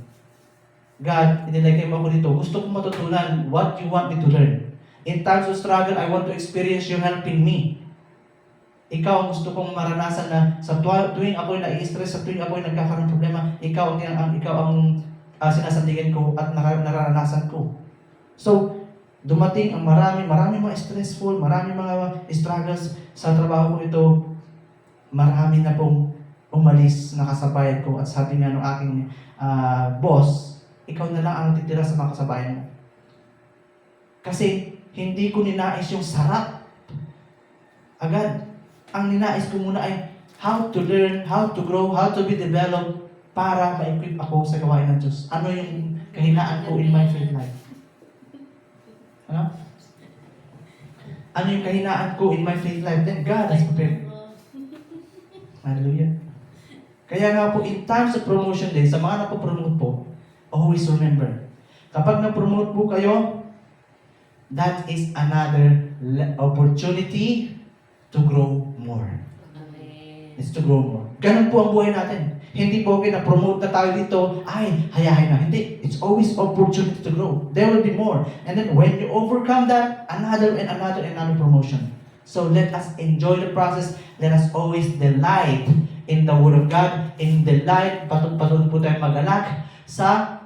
God, inilagay mo ako dito. Gusto kong matutunan what you want me to learn. In times of struggle, I want to experience you helping me. Ikaw ang gusto kong maranasan na sa tuwing ako'y nai-stress, sa tuwing ako'y nagkakaroon ng problema, ikaw ang sinasandigan ko at nararanasan ko. So, dumating ang marami mga stressful, marami mga struggles sa trabaho ko ito. Marami na pong umalis na kasabayan ko at sabi nga ng aking boss, ikaw na lang ang titira sa mga kasabayan mo. Kasi hindi ko ninais yung sarap. Agad. Ang ninais ko muna ay how to learn, how to grow, how to be developed para ma-equip ako sa gawain ng Diyos. Ano yung kahinaan ko in my faith life? Ano yung kahinaan ko in my faith life? Then God has prepared. Hallelujah. Kaya nga po, in times of promotion din, sa mga napopromote po, always remember, kapag na-promote po kayo, that is another opportunity to grow more. Amen. It's to grow more. Ganun po ang buhay natin. Hindi po okay na promote na tayo dito, ay, hayahay na. Hindi. It's always opportunity to grow. There will be more. And then when you overcome that, another promotion. So let us enjoy the process. Let us always delight in the Word of God. In delight, patuloy po tayo mag-alak sa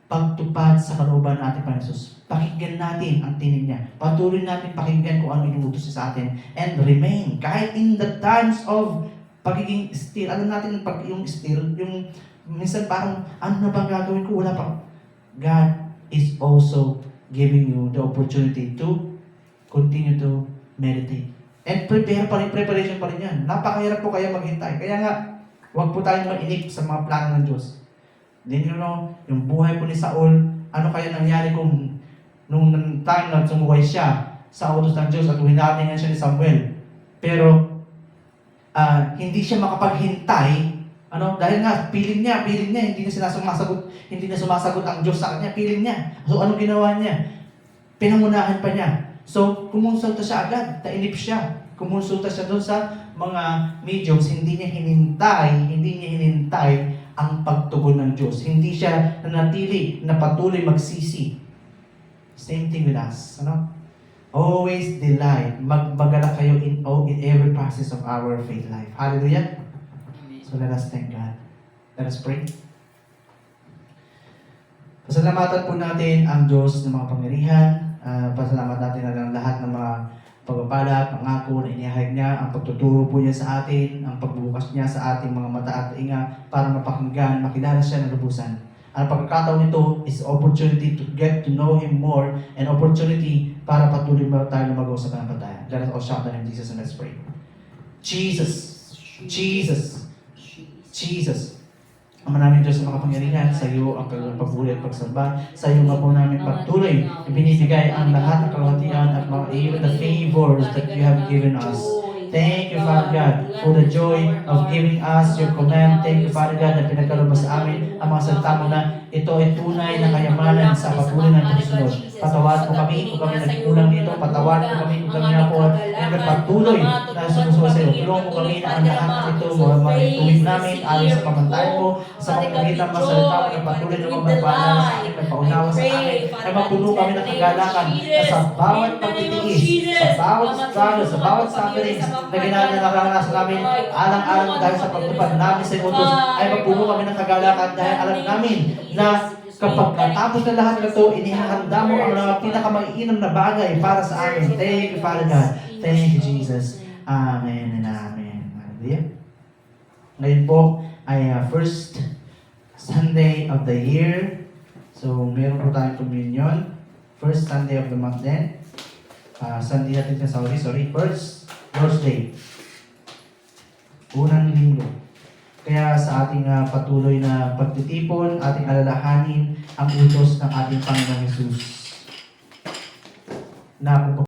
pagtupad sa kalooban ng ating Panginoon Jesus. Pakinggan natin ang tinig niya. Patuloy natin pakinggan kung ano inuutos niya sa atin. And remain. Kahit in the times of pagiging still, alam natin pag yung still, yung minsan parang, ano na bang gagawin ko? Wala pa. God is also giving you the opportunity to continue to meditate. And preparation pa rin yan. Napakahirap po kaya maghintay. Kaya nga, huwag po tayong mainip sa mga plano ng Diyos. Then yung buhay po ni Saul, ano kaya nangyari kung nung time na sumuway siya sa utos ng Diyos at hinatingan siya ni Samuel. Pero, hindi siya makapaghintay, dahil nga, piling niya, hindi na sumasagot ang Diyos sa kanya, piling niya. So, anong ginawa niya? Pinangunahan pa niya. So, kumonsulta siya agad, nainip siya. Kumonsulta siya doon sa mga mediums, hindi niya hinintay ang pagtugon ng Diyos. Hindi siya nanatili na patuloy magsisi. Same thing with us, Always delight. Magbagalak kayo in every process of our faith life. Hallelujah. Amen. So let us thank God. Let us pray. Pasalamatan po natin ang Diyos ng mga pangyarihan. Pasalamatan natin ang lahat ng mga pagpapala, pangako na inihayag niya, ang pagtuturo po niya sa atin, ang pagbubukas niya sa ating mga mata at inga para mapakinggan, makilala siya ng lubusan. Ang pagkakataon nito is opportunity to get to know Him more and opportunity para patuloy tayo lumago sa pananampalataya. Let us all shout the name of Jesus and let's pray. Jesus, Jesus, Jesus. Ama namin Diyos na makapangyarihan, sa iyo ang pagpuli at pagsamba. Sa iyo nga po namin patuloy ibinibigay ang lahat ng kalahatian at mga even the favors that you have given us. Thank you, Father God, for the joy of giving us your command. Thank you, Father God, na pinagkaloob sa amin ang mga salita mo na ito ay tunay na kayamanan sa patuloy ng pagsunod. Patawad mo kami kung kami nagkulang dito. Patawad mo kami kung kami na po ay nagpatuloy na sumusunod sa iyo. Tulungan mo kami na ang lahat ng ito maituwid namin ayon sa pamantayan mo, sa pagkagitan ng salita mo na patuloy na magbabalan sa amin, magpaunawa sa amin, na magpuno kami ng kagalakan na sa bawat pagtitiis, sa bawat struggle, sa bawat sufferings na ginaranasan namin, alang-alang dahil sa pagtupad namin sa utos, ay magpuno kami ng kagalakan dahil alam namin na kapag katapos na lahat ng ito, inihahanda mo ang mga pinakamaiinam na bagay para sa amin. Thank you, Father God. Thank you, Jesus. Amen and amen. Hallelujah. Ngayon po ay first Sunday of the year. So, meron po tayong communion. First Sunday of the month din. Sunday natin sa first Thursday. Unang linggo. Kaya sa ating patuloy na pagtitipon, ating alalahanin ang utos ng ating Panginoong Jesus. Na